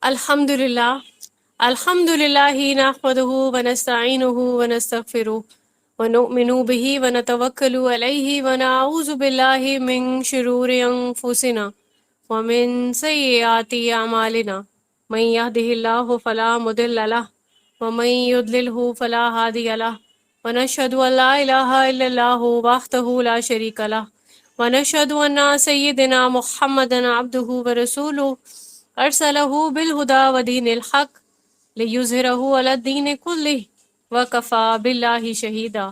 الحمد للہ نحمدہ ونستعینہ ونستغفرہ ونؤمن بہ ونتوکل علیہ ونعوذ باللہ من شرور انفسنا ومن سیئات اعمالنا من یہدہ اللہ فلا مضل لہ ومن یضللہ فلا ہادی لہ ونشہد ان لا الہ الا اللہ وحدہ لا شریک لہ ونشہد ان سیدنا محمدا عبدہ ورسولہ ارسلہ بالہدی ودین الحق لیظہرہ علی الدین کلہ وکفی باللہ شہیدا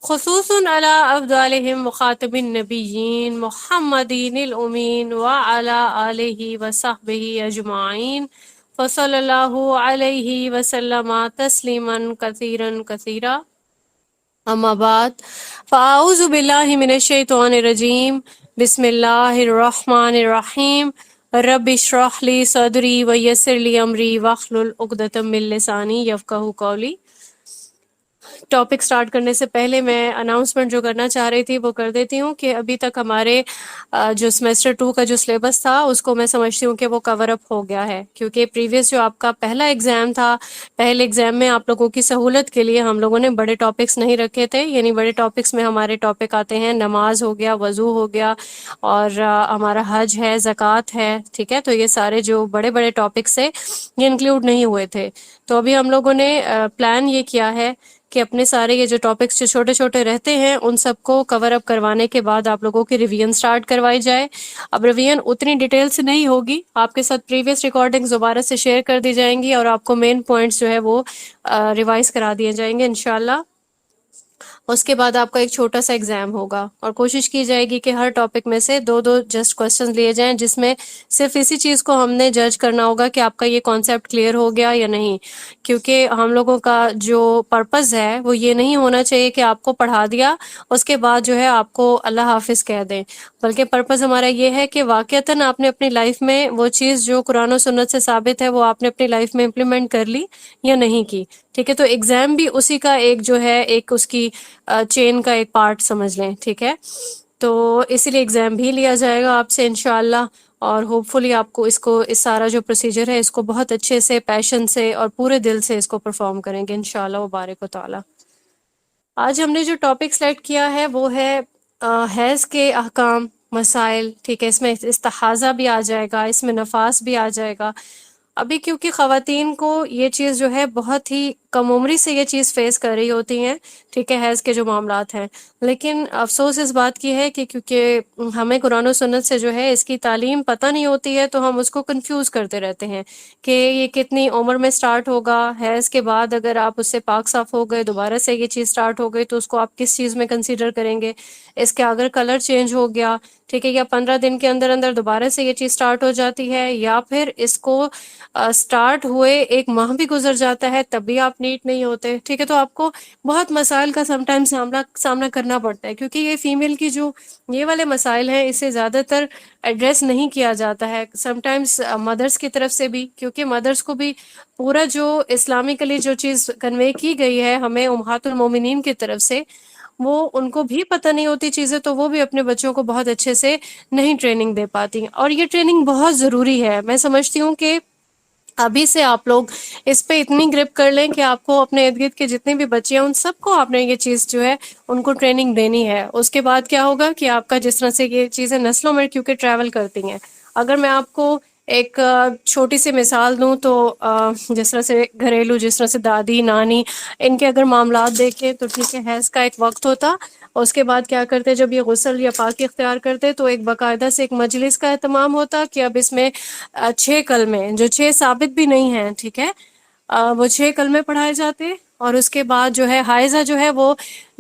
خصوصا علی افضلہم مخاطب النبیین محمدین الامین وعلی آلہ وصحبہ اجمعین فصلی اللہ علیہ وسلم تسلیما کثیرا کثیرا اما بعد فاعوذ باللہ من الشیطان الرجیم بسم اللہ الرحمن الرحیم رب اشرح لی صدری ویسر لی امری واحلل عقدۃ من لسانی یفقہوا قولی۔ ٹاپک سٹارٹ کرنے سے پہلے میں اناؤنسمنٹ جو کرنا چاہ رہی تھی وہ کر دیتی ہوں کہ ابھی تک ہمارے جو سیمسٹر 2 کا جو سلیبس تھا اس کو میں سمجھتی ہوں کہ وہ کور اپ ہو گیا ہے، کیونکہ پریویس جو آپ کا پہلا ایگزام تھا، پہلے ایگزام میں آپ لوگوں کی سہولت کے لیے ہم لوگوں نے بڑے ٹاپکس نہیں رکھے تھے، یعنی بڑے ٹاپکس میں ہمارے ٹاپک آتے ہیں نماز ہو گیا، وضو ہو گیا، اور ہمارا حج ہے، زکوٰۃ ہے، ٹھیک ہے، تو یہ سارے جو بڑے بڑے ٹاپکس ہیں یہ انکلوڈ نہیں ہوئے تھے۔ تو ابھی ہم لوگوں نے پلان یہ کیا ہے کہ اپنے سارے یہ جو ٹاپکس جو چھوٹے چھوٹے رہتے ہیں ان سب کو کور اپ کروانے کے بعد آپ لوگوں کی ریویژن سٹارٹ کروائی جائے۔ اب ریویژن اتنی ڈیٹیل سے نہیں ہوگی، آپ کے ساتھ پریویس ریکارڈنگز دوبارہ سے شیئر کر دی جائیں گی اور آپ کو مین پوائنٹس جو ہے وہ ریوائز کرا دیے جائیں گے انشاءاللہ۔ اس کے بعد آپ کا ایک چھوٹا سا ایگزام ہوگا اور کوشش کی جائے گی کہ ہر ٹاپک میں سے دو دو جسٹ کوسچن لیے جائیں، جس میں صرف اسی چیز کو ہم نے جج کرنا ہوگا کہ آپ کا یہ کانسیپٹ کلیئر ہو گیا یا نہیں، کیونکہ ہم لوگوں کا جو پرپز ہے وہ یہ نہیں ہونا چاہیے کہ آپ کو پڑھا دیا اس کے بعد جو ہے آپ کو اللہ حافظ کہہ دیں، بلکہ پرپز ہمارا یہ ہے کہ واقعتاً آپ نے اپنی لائف میں وہ چیز جو قرآن و سنت سے ثابت ہے وہ آپ نے اپنی لائف میں امپلیمنٹ کر لی یا نہیں کی، ٹھیک ہے۔ تو ایگزام بھی اسی کا ایک جو ہے ایک اس کی چین کا ایک پارٹ سمجھ لیں، ٹھیک ہے۔ تو اسی لیے ایگزام بھی لیا جائے گا آپ سے انشاءاللہ، اور ہوپ فلی آپ کو اس سارا جو پروسیجر ہے اس کو بہت اچھے سے، پیشن سے اور پورے دل سے اس کو پرفارم کریں گے انشاءاللہ وبارک و تعالی۔ آج ہم نے جو ٹاپک سلیکٹ کیا ہے وہ ہے حیض کے احکام، مسائل، ٹھیک ہے، اس میں استحاضہ بھی آ جائے گا، اس میں نفاس بھی آ جائے گا۔ ابھی کیونکہ خواتین کو یہ چیز جو ہے بہت ہی کم عمری سے یہ چیز فیس کر رہی ہوتی ہیں، ٹھیک ہے، حیض کے جو معاملات ہیں، لیکن افسوس اس بات کی ہے کہ کیونکہ ہمیں قرآن و سنت سے جو ہے اس کی تعلیم پتہ نہیں ہوتی ہے تو ہم اس کو کنفیوز کرتے رہتے ہیں کہ یہ کتنی عمر میں سٹارٹ ہوگا، حیض کے بعد اگر آپ اس سے پاک صاف ہو گئے، دوبارہ سے یہ چیز سٹارٹ ہو گئی تو اس کو آپ کس چیز میں کنسیڈر کریں گے، اس کے اگر کلر چینج ہو گیا، ٹھیک ہے، یا 15 دن کے اندر اندر دوبارہ سے یہ چیز سٹارٹ ہو جاتی ہے، یا پھر اس کو سٹارٹ ہوئے 1 ماہ بھی گزر جاتا ہے تب بھی آپ نیٹ نہیں ہوتے، ٹھیک ہے۔ تو آپ کو بہت مسائل کا سم ٹائم سامنا کرنا پڑتا ہے، کیونکہ یہ فیمیل کی جو یہ والے مسائل ہیں اسے زیادہ تر ایڈریس نہیں کیا جاتا ہے سم ٹائمز مدرس کی طرف سے بھی، کیونکہ مدرس کو بھی پورا جو اسلامکلی جو چیز کنوے کی گئی ہے ہمیں امہات المومنین کی طرف سے، وہ ان کو بھی پتہ نہیں ہوتی چیزیں، تو وہ بھی اپنے بچوں کو بہت اچھے سے نہیں ٹریننگ دے پاتی، اور یہ ٹریننگ بہت ضروری ہے۔ میں سمجھتی ہوں کہ ابھی سے آپ لوگ اس پہ اتنی گرپ کر لیں کہ آپ کو اپنے ارد گرد کے جتنے بھی بچے ہیں ان سب کو آپ نے یہ چیز جو ہے ان کو ٹریننگ دینی ہے۔ اس کے بعد کیا ہوگا کہ آپ کا جس طرح سے یہ چیزیں نسلوں میں کیونکہ ٹریول کرتی ہیں، اگر میں آپ کو ایک چھوٹی سی مثال دوں تو جس طرح سے گھریلو، جس طرح سے دادی نانی ان کے اگر معاملات دیکھیں تو ٹھیک ہے، حیض کا ایک وقت ہوتا، اس کے بعد کیا کرتے جب یہ غسل یا پاکی اختیار کرتے تو ایک باقاعدہ سے ایک مجلس کا اہتمام ہوتا کہ اب اس میں 6 کلمے جو 6 ثابت بھی نہیں ہیں، ٹھیک ہے، وہ 6 کلمے پڑھائے جاتے، اور اس کے بعد جو ہے حائضہ جو ہے وہ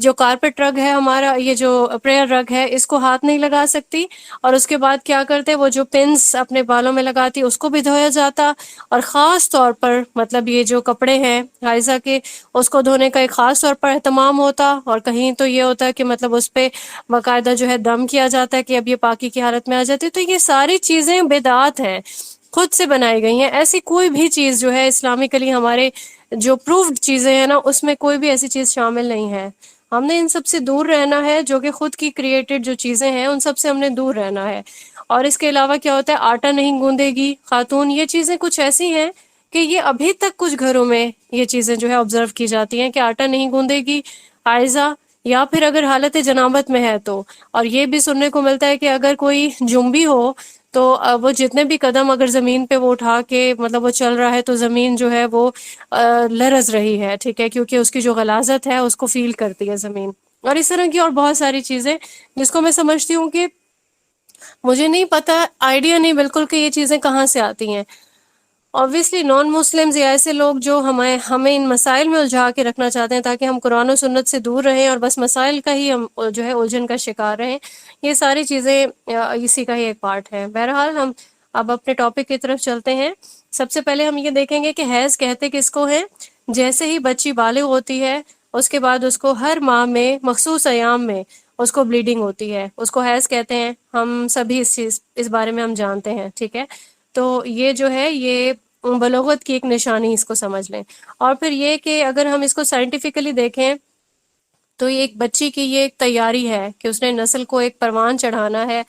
جو کارپیٹ رگ ہے ہمارا، یہ جو پریئر رگ ہے اس کو ہاتھ نہیں لگا سکتی، اور اس کے بعد کیا کرتے وہ جو پنس اپنے بالوں میں لگاتی اس کو بھی دھویا جاتا، اور خاص طور پر مطلب یہ جو کپڑے ہیں حائضہ کے اس کو دھونے کا ایک خاص طور پر اہتمام ہوتا، اور کہیں تو یہ ہوتا ہے کہ مطلب اس پہ باقاعدہ جو ہے دم کیا جاتا ہے کہ اب یہ پاکی کی حالت میں آ جاتی ہے۔ تو یہ ساری چیزیں بدعات ہیں، خود سے بنائی گئی ہیں، ایسی کوئی بھی چیز جو ہے اسلامکلی ہمارے جو پروفڈ چیزیں ہیں نا اس میں کوئی بھی ایسی چیز شامل نہیں ہے۔ ہم نے ان سب سے دور رہنا ہے، جو کہ خود کی کریٹڈ جو چیزیں ہیں ان سب سے ہم نے دور رہنا ہے، اور اس کے علاوہ کیا ہوتا ہے، آٹا نہیں گوندے گی خاتون. یہ چیزیں کچھ ایسی ہیں کہ یہ ابھی تک کچھ گھروں میں یہ چیزیں جو ہے آبزرو کی جاتی ہیں کہ آٹا نہیں گوندے گی حائضہ، یا پھر اگر حالت جنابت میں ہے تو. اور یہ بھی سننے کو ملتا ہے کہ اگر کوئی جنبی ہو تو وہ جتنے بھی قدم اگر زمین پہ وہ اٹھا کے مطلب وہ چل رہا ہے تو زمین جو ہے وہ لرز رہی ہے، ٹھیک ہے، کیونکہ اس کی جو غلاظت ہے اس کو فیل کرتی ہے زمین. اور اس طرح کی اور بہت ساری چیزیں جس کو میں سمجھتی ہوں کہ مجھے نہیں پتا، آئیڈیا نہیں بالکل کہ یہ چیزیں کہاں سے آتی ہیں. obviously نان مسلمز یا ایسے لوگ جو ہمیں ان مسائل میں الجھا کے رکھنا چاہتے ہیں تاکہ ہم قرآن و سنت سے دور رہیں اور بس مسائل کا ہی ہم جو ہے الجھن کا شکار رہیں، یہ ساری چیزیں اسی کا ہی ایک پارٹ ہے. بہرحال ہم اب اپنے ٹاپک کی طرف چلتے ہیں. سب سے پہلے ہم یہ دیکھیں گے کہ حیض کہتے کس کو ہیں. جیسے ہی بچی بالغ ہوتی ہے اس کے بعد اس کو ہر ماہ میں مخصوص ایام میں اس کو بلیڈنگ ہوتی ہے، اس کو حیض کہتے ہیں. ہم سبھی اس بارے میں ہم جانتے ہیں، ٹھیک ہے. تو یہ جو ہے یہ بلوغت کی ایک نشانی اس کو سمجھ لیں. اور پھر یہ کہ اگر ہم اس کو سائنٹیفکلی دیکھیں تو یہ ایک بچی کی یہ ایک تیاری ہے کہ اس نے نسل کو ایک پروان چڑھانا ہے.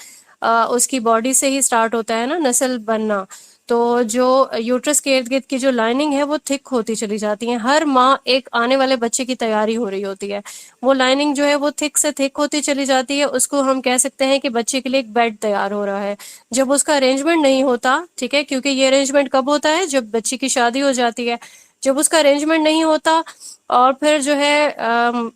اس کی باڈی سے ہی سٹارٹ ہوتا ہے نا نسل بننا. تو جو یوٹرس کے ارد گرد کی جو لائننگ ہے وہ تھک ہوتی چلی جاتی ہے. ہر ماہ ایک آنے والے بچے کی تیاری ہو رہی ہوتی ہے. وہ لائننگ جو ہے وہ تھک سے تھک ہوتی چلی جاتی ہے. اس کو ہم کہہ سکتے ہیں کہ بچے کے لیے ایک بیڈ تیار ہو رہا ہے. جب اس کا ارینجمنٹ نہیں ہوتا، ٹھیک ہے، کیونکہ یہ ارینجمنٹ کب ہوتا ہے جب بچی کی شادی ہو جاتی ہے. جب اس کا ارینجمنٹ نہیں ہوتا اور پھر جو ہے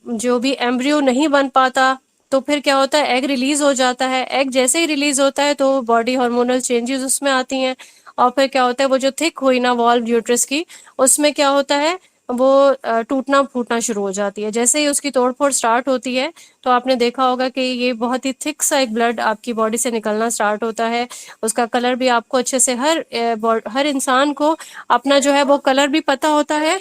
جو بھی ایمبریو نہیں بن پاتا تو پھر کیا ہوتا ہے، ایگ ریلیز ہو جاتا ہے. ایگ جیسے ہی ریلیز ہوتا ہے تو باڈی ہارمونل چینجز اس میں آتی ہیں. اور پھر کیا ہوتا ہے، وہ جو تھک ہوئی نا وال یوٹرس کی، اس میں کیا ہوتا ہے، وہ ٹوٹنا پھوٹنا شروع ہو جاتی ہے. جیسے ہی اس کی توڑ پھوڑ سٹارٹ ہوتی ہے تو آپ نے دیکھا ہوگا کہ یہ بہت ہی تھک سا ایک بلڈ آپ کی باڈی سے نکلنا سٹارٹ ہوتا ہے. اس کا کلر بھی آپ کو اچھے سے ہر انسان کو اپنا جو ہے وہ کلر بھی پتا ہوتا ہے،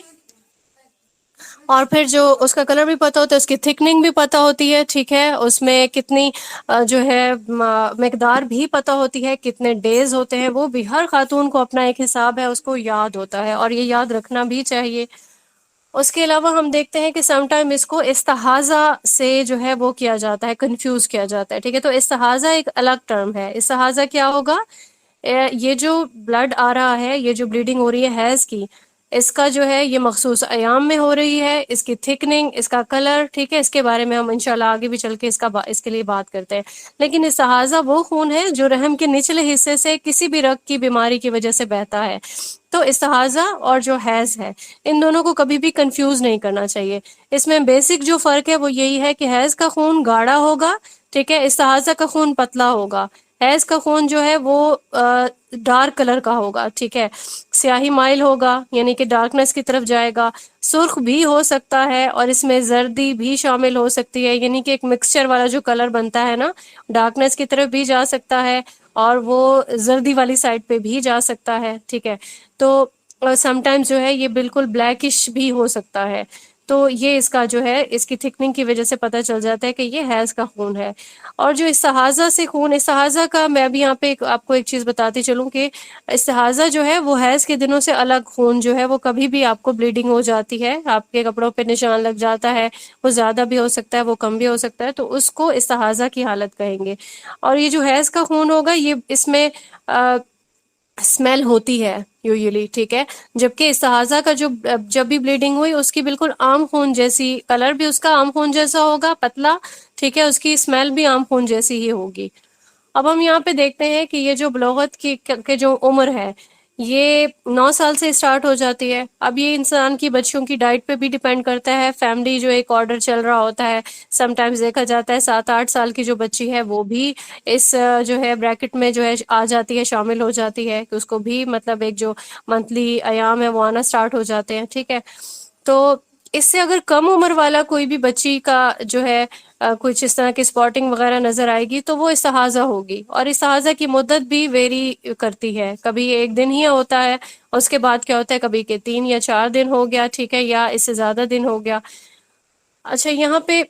اور پھر جو اس کا کلر بھی پتا ہوتا ہے، اس کی تھکننگ بھی پتا ہوتی ہے، ٹھیک ہے، اس میں کتنی جو ہے مقدار بھی پتا ہوتی ہے، کتنے ڈیز ہوتے ہیں، وہ بھی ہر خاتون کو اپنا ایک حساب ہے اس کو یاد ہوتا ہے اور یہ یاد رکھنا بھی چاہیے. اس کے علاوہ ہم دیکھتے ہیں کہ سم ٹائم اس کو استحاضہ سے جو ہے وہ کیا جاتا ہے، کنفیوز کیا جاتا ہے، ٹھیک ہے. تو استحاضہ ایک الگ ٹرم ہے. استحاضہ کیا ہوگا، یہ جو بلڈ آ رہا ہے، یہ جو بلیڈنگ ہو رہی ہے حیض کی، اس کا جو ہے یہ مخصوص ایام میں ہو رہی ہے. اس کی تھکننگ، اس کا کلر، ٹھیک ہے، اس کے بارے میں ہم انشاءاللہ آگے بھی چل کے اس کے لیے بات کرتے ہیں. لیکن استحاضہ وہ خون ہے جو رحم کے نچلے حصے سے کسی بھی رگ کی بیماری کی وجہ سے بہتا ہے. تو استحاضہ اور جو حیض ہے ان دونوں کو کبھی بھی کنفیوز نہیں کرنا چاہیے. اس میں بیسک جو فرق ہے وہ یہی ہے کہ حیض کا خون گاڑھا ہوگا، ٹھیک ہے، استحاضہ کا خون پتلا ہوگا. حیض کا خون جو ہے وہ ڈارک کلر کا ہوگا، ٹھیک ہے، سیاہی مائل ہوگا، یعنی کہ ڈارکنیس کی طرف جائے گا. سرخ بھی ہو سکتا ہے اور اس میں زردی بھی شامل ہو سکتی ہے، یعنی کہ ایک مکسچر والا جو کلر بنتا ہے نا، ڈارکنیس کی طرف بھی جا سکتا ہے اور وہ زردی والی سائڈ پہ بھی جا سکتا ہے، ٹھیک ہے. تو سم ٹائمز جو ہے یہ بالکل بلیکش بھی ہو سکتا ہے. تو یہ اس کا جو ہے اس کی تھکننگ کی وجہ سے پتہ چل جاتا ہے کہ یہ حیض کا خون ہے. اور جو استحاضہ سے خون، استحاضہ کا میں ابھی یہاں پہ آپ کو ایک چیز بتاتی چلوں کہ استحاضہ جو ہے وہ حیض کے دنوں سے الگ خون جو ہے وہ کبھی بھی آپ کو بلیڈنگ ہو جاتی ہے، آپ کے کپڑوں پہ نشان لگ جاتا ہے، وہ زیادہ بھی ہو سکتا ہے، وہ کم بھی ہو سکتا ہے، تو اس کو استحاضہ کی حالت کہیں گے. اور یہ جو حیض کا خون ہوگا یہ اس میں اسمیل ہوتی ہے یوزلی، ٹھیک ہے. جبکہ استحاضہ کا جب بھی بلیڈنگ ہوئی اس کی بالکل عام خون جیسی، کلر بھی اس کا عام خون جیسا ہوگا، پتلا، ٹھیک ہے، اس کی اسمیل بھی عام خون جیسی ہی ہوگی. اب ہم یہاں پہ دیکھتے ہیں کہ یہ جو بلوغت کی جو عمر ہے یہ 9 سال سے اسٹارٹ ہو جاتی ہے. اب یہ انسان کی بچوں کی ڈائٹ پہ بھی ڈیپینڈ کرتا ہے، فیملی جو ایک آرڈر چل رہا ہوتا ہے. سم ٹائمز دیکھا جاتا ہے 7-8 سال کی جو بچی ہے وہ بھی اس جو ہے بریکٹ میں جو ہے آ جاتی ہے، شامل ہو جاتی ہے، کہ اس کو بھی مطلب ایک جو منتھلی ایام ہے وہ آنا سٹارٹ ہو جاتے ہیں، ٹھیک ہے. تو اس سے اگر کم عمر والا کوئی بھی بچی کا جو ہے کچھ اس طرح کی اسپاٹنگ وغیرہ نظر آئے گی تو وہ استحاضہ ہوگی. اور استحاضہ کی مدت بھی ویری کرتی ہے، کبھی 1 دن ہی ہوتا ہے، اس کے بعد کیا ہوتا ہے کبھی کہ 3 یا 4 دن ہو گیا، ٹھیک ہے، یا اس سے زیادہ دن ہو گیا. اچھا، یہاں پہ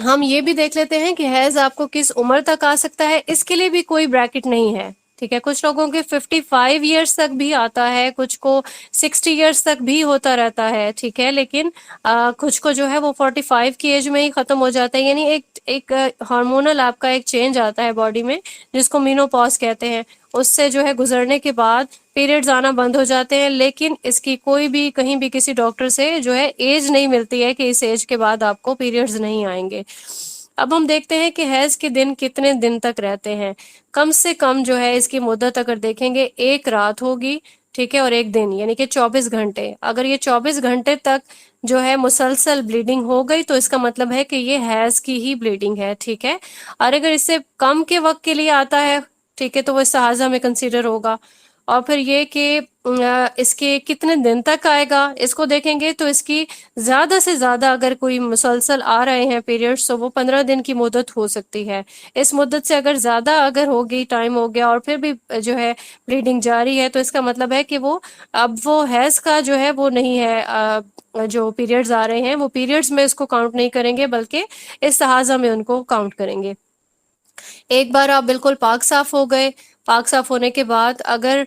ہم یہ بھی دیکھ لیتے ہیں کہ حیض آپ کو کس عمر تک آ سکتا ہے. اس کے لیے بھی کوئی بریکٹ نہیں ہے، ٹھیک ہے، کچھ لوگوں کے 55 ایئرس تک بھی آتا ہے، کچھ کو 60 ایئرس تک بھی ہوتا رہتا ہے، ٹھیک ہے، لیکن کچھ کو جو ہے وہ 45 کی ایج میں ہی ختم ہو جاتا ہے، یعنی ایک ہارمونل آپ کا ایک چینج آتا ہے باڈی میں جس کو مینوپاز کہتے ہیں، اس سے جو ہے گزرنے کے بعد پیریڈز آنا بند ہو جاتے ہیں، لیکن اس کی کوئی بھی کہیں بھی کسی ڈاکٹر سے جو ہے ایج نہیں ملتی ہے کہ اس ایج کے بعد آپ کو پیریڈز نہیں آئیں گے۔ اب ہم دیکھتے ہیں کہ حیض کے دن کتنے دن تک رہتے ہیں۔ کم سے کم جو ہے اس کی مدت اگر دیکھیں گے ایک رات ہوگی، ٹھیک ہے، اور ایک دن، یعنی کہ 24 گھنٹے۔ اگر یہ 24 گھنٹے تک جو ہے مسلسل بلیڈنگ ہو گئی تو اس کا مطلب ہے کہ یہ حیض کی ہی بلیڈنگ ہے، ٹھیک ہے۔ اور اگر اس سے کم کے وقت کے لیے آتا ہے، ٹھیک ہے، تو وہ استحاضہ میں کنسیڈر ہوگا۔ اور پھر یہ کہ اس کے کتنے دن تک آئے گا، اس کو دیکھیں گے تو اس کی زیادہ سے زیادہ اگر کوئی مسلسل آ رہے ہیں پیریڈز تو وہ 15 دن کی مدت ہو سکتی ہے۔ اس مدت سے اگر زیادہ اگر ہوگی، ٹائم ہو گیا اور پھر بھی جو ہے بلیڈنگ جاری ہے، تو اس کا مطلب ہے کہ وہ اب وہ حیض کا جو ہے وہ نہیں ہے، جو پیریڈز آ رہے ہیں وہ پیریڈز میں اس کو کاؤنٹ نہیں کریں گے بلکہ استحاضہ میں ان کو کاؤنٹ کریں گے۔ ایک بار آپ بالکل پاک صاف ہو گئے، پاک صاف ہونے کے بعد اگر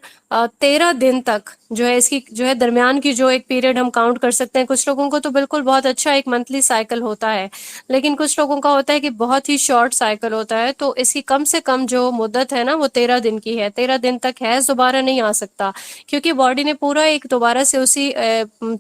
13 دن تک جو ہے اس کی جو ہے درمیان کی جو ایک پیریڈ ہم کاؤنٹ کر سکتے ہیں، کچھ لوگوں کو تو بالکل بہت اچھا ایک منتھلی سائیکل ہوتا ہے، لیکن کچھ لوگوں کا ہوتا ہے کہ بہت ہی شارٹ سائیکل ہوتا ہے، تو اس کی کم سے کم جو مدت ہے نا وہ 13 دن کی ہے۔ 13 دن تک حیض دوبارہ نہیں آ سکتا، کیونکہ باڈی نے پورا ایک دوبارہ سے اسی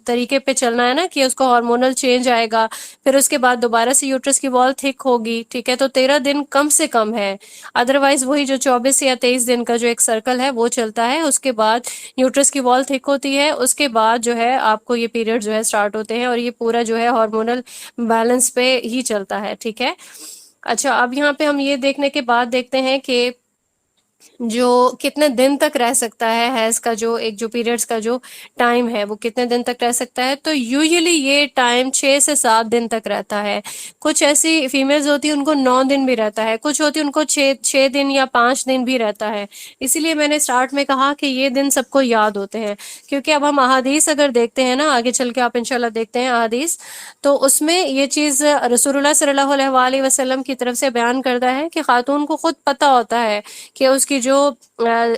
طریقے پہ چلنا ہے نا کہ اس کو ہارمونل چینج آئے گا، پھر اس کے بعد دوبارہ سے یوٹرس کی وال تھک ہوگی، ٹھیک ہے، تو 13 دن کم سے کم ہے۔ ادروائز وہی جو 24 یا 23 دن کا جو ایک سرکل ہے وہ چلتا ہے، اس کے بعد یوٹرس کی وال تھک ہوتی ہے، اس کے بعد جو ہے آپ کو یہ پیریڈ جو ہے سٹارٹ ہوتے ہیں، اور یہ پورا جو ہے ہارمونل بیلنس پہ ہی چلتا ہے، ٹھیک ہے۔ اچھا، اب یہاں پہ ہم یہ دیکھنے کے بعد دیکھتے ہیں کہ جو کتنے دن تک رہ سکتا ہے حیض کا جو ایک جو پیریڈز کا جو ٹائم ہے وہ کتنے دن تک رہ سکتا ہے، تو یوزلی یہ ٹائم 6 سے 7 دن تک رہتا ہے۔ کچھ ایسی فیمیلز ہوتی ہیں ان کو 9 دن بھی رہتا ہے، کچھ ہوتی ہیں ان کو 6 دن یا 5 دن بھی رہتا ہے۔ اسی لیے میں نے سٹارٹ میں کہا کہ یہ دن سب کو یاد ہوتے ہیں، کیونکہ اب ہم احادیث اگر دیکھتے ہیں نا، آگے چل کے آپ انشاءاللہ دیکھتے ہیں احادیث، تو اس میں یہ چیز رسول اللہ صلی اللہ علیہ وآلہ وسلم کی طرف سے بیان کردہ ہے کہ خاتون کو خود پتہ ہوتا ہے کہ اس کی جو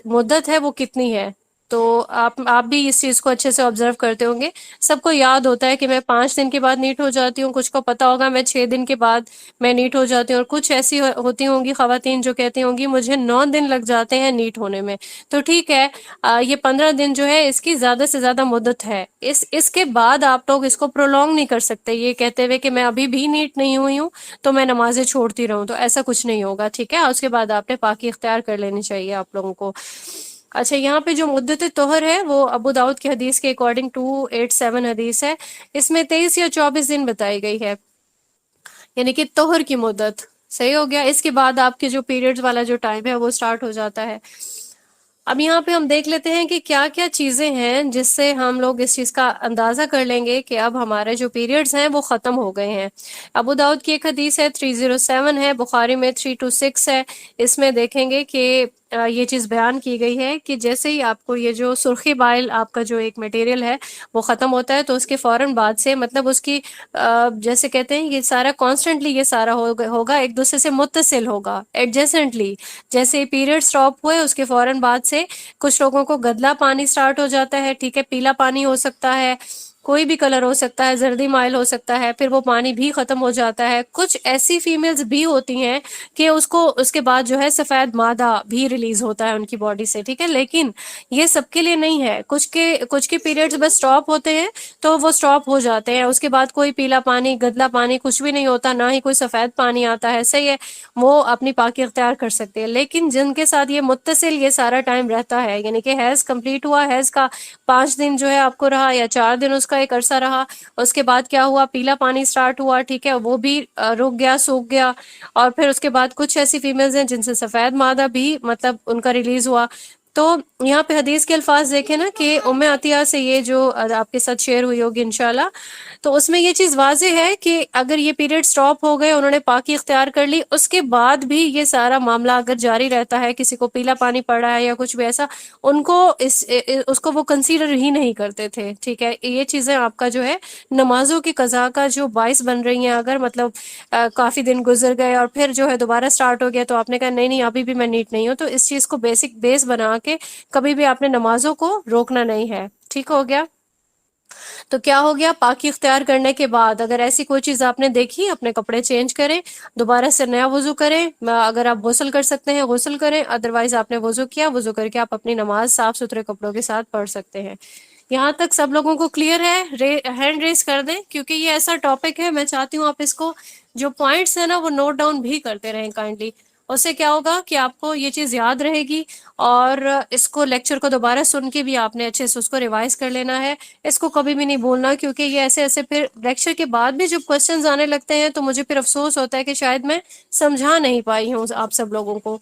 مدت ہے وہ کتنی ہے۔ تو آپ بھی اس چیز کو اچھے سے آبزرو کرتے ہوں گے، سب کو یاد ہوتا ہے کہ میں 5 دن کے بعد نیٹ ہو جاتی ہوں، کچھ کو پتا ہوگا میں 6 دن کے بعد میں نیٹ ہو جاتی ہوں، اور کچھ ایسی ہوتی ہوں گی خواتین جو کہتی ہوں گی مجھے 9 دن لگ جاتے ہیں نیٹ ہونے میں۔ تو ٹھیک ہے، یہ 15 دن جو ہے اس کی زیادہ سے زیادہ مدت ہے، اس کے بعد آپ لوگ اس کو پرولونگ نہیں کر سکتے یہ کہتے ہوئے کہ میں ابھی بھی نیٹ نہیں ہوئی ہوں تو میں نمازیں چھوڑتی رہوں، تو ایسا کچھ نہیں ہوگا، ٹھیک ہے۔ اس کے بعد آپ نے پاکی اختیار کر لینی چاہیے آپ لوگوں کو۔ اچھا، یہاں پہ جو مدت طہر ہے وہ ابو داؤد کی حدیث کے اکارڈنگ 287 حدیث ہے، اس میں 23 یا 24 دن بتائی گئی ہے، یعنی کہ طہر کی مدت۔ صحیح ہو گیا، اس کے بعد آپ کے جو پیریڈز والا جو ٹائم ہے وہ سٹارٹ ہو جاتا ہے۔ اب یہاں پہ ہم دیکھ لیتے ہیں کہ کیا کیا چیزیں ہیں جس سے ہم لوگ اس چیز کا اندازہ کر لیں گے کہ اب ہمارے جو پیریڈز ہیں وہ ختم ہو گئے ہیں۔ ابو داؤد کی ایک حدیث ہے 307 ہے، بخاری میں 326 ہے، اس میں دیکھیں گے کہ یہ چیز بیان کی گئی ہے کہ جیسے ہی آپ کو یہ جو سرخی بائل آپ کا جو ایک میٹیریل ہے وہ ختم ہوتا ہے تو اس کے فوراً بعد سے مطلب اس کی جیسے کہتے ہیں یہ سارا کانسٹنٹلی یہ سارا ہوگا ایک دوسرے سے متصل ہوگا ایڈجیسنٹلی، جیسے ہی پیریڈ سٹاپ ہوئے اس کے فوراً بعد سے کچھ لوگوں کو گدلا پانی سٹارٹ ہو جاتا ہے، ٹھیک ہے، پیلا پانی ہو سکتا ہے، کوئی بھی کلر ہو سکتا ہے، زردی مائل ہو سکتا ہے، پھر وہ پانی بھی ختم ہو جاتا ہے۔ کچھ ایسی فیمیلز بھی ہوتی ہیں کہ اس کے بعد جو ہے سفید مادہ بھی ریلیز ہوتا ہے ان کی باڈی سے، ٹھیک ہے، لیکن یہ سب کے لیے نہیں ہے، کچھ کے پیریڈز بس سٹاپ ہوتے ہیں تو وہ سٹاپ ہو جاتے ہیں، اس کے بعد کوئی پیلا پانی گدلا پانی کچھ بھی نہیں ہوتا، نہ ہی کوئی سفید پانی آتا ہے، صحیح ہے، وہ اپنی پاکی اختیار کر سکتے ہیں۔ لیکن جن کے ساتھ یہ متصل یہ سارا ٹائم رہتا ہے، یعنی کہ حیض کمپلیٹ ہوا، حیض کا 5 دن جو ہے آپ کو رہا یا 4 دن اس کا ایک عرصہ رہا، اس کے بعد کیا ہوا، پیلا پانی سٹارٹ ہوا، ٹھیک ہے، وہ بھی رک گیا، سوکھ گیا، اور پھر اس کے بعد کچھ ایسی فیمیلز ہیں جن سے سفید مادہ بھی مطلب ان کا ریلیز ہوا، تو یہاں پہ حدیث کے الفاظ دیکھیں نا کہ ام عطیہ سے یہ جو آپ کے ساتھ شیئر ہوئی ہوگی انشاءاللہ، تو اس میں یہ چیز واضح ہے کہ اگر یہ پیریڈ سٹاپ ہو گئے، انہوں نے پاکی اختیار کر لی، اس کے بعد بھی یہ سارا معاملہ اگر جاری رہتا ہے، کسی کو پیلا پانی پڑ رہا ہے یا کچھ بھی ایسا، ان کو اس کو وہ کنسیڈر ہی نہیں کرتے تھے، ٹھیک ہے۔ یہ چیزیں آپ کا جو ہے نمازوں کی قضا کا جو باعث بن رہی ہیں، اگر مطلب کافی دن گزر گئے اور پھر جو ہے دوبارہ سٹارٹ ہو گیا، تو آپ نے کہا نہیں نہیں ابھی بھی میں نیٹ نہیں ہوں، تو اس چیز کو بیسک بیس بنا کے کبھی بھی آپ نے نمازوں کو روکنا نہیں ہے، ٹھیک ہو گیا۔ تو کیا ہو گیا، پاکی اختیار کرنے کے بعد اگر ایسی کوئی چیز آپ نے دیکھی، اپنے کپڑے چینج کریں، دوبارہ سے نیا وضو کریں، اگر آپ غسل کر سکتے ہیں غسل کریں، ادروائز آپ نے وضو کیا، وضو کر کے آپ اپنی نماز صاف ستھرے کپڑوں کے ساتھ پڑھ سکتے ہیں۔ یہاں تک سب لوگوں کو کلیئر ہے؟ ہینڈ ریز کر دیں، کیونکہ یہ ایسا ٹاپک ہے، میں چاہتی ہوں آپ اس کو جو پوائنٹس ہیں نا وہ نوٹ ڈاؤن بھی کرتے رہیں کائنڈلی، اس سے کیا ہوگا کہ آپ کو یہ چیز یاد رہے گی، اور اس کو لیکچر کو دوبارہ سن کے بھی آپ نے اچھے سے اس کو ریوائز کر لینا ہے، اس کو کبھی بھی نہیں بھولنا، کیونکہ یہ ایسے ایسے پھر لیکچر کے بعد بھی جب کوسچنز آنے لگتے ہیں تو مجھے پھر افسوس ہوتا ہے کہ شاید میں سمجھا نہیں پائی ہوں آپ سب لوگوں کو۔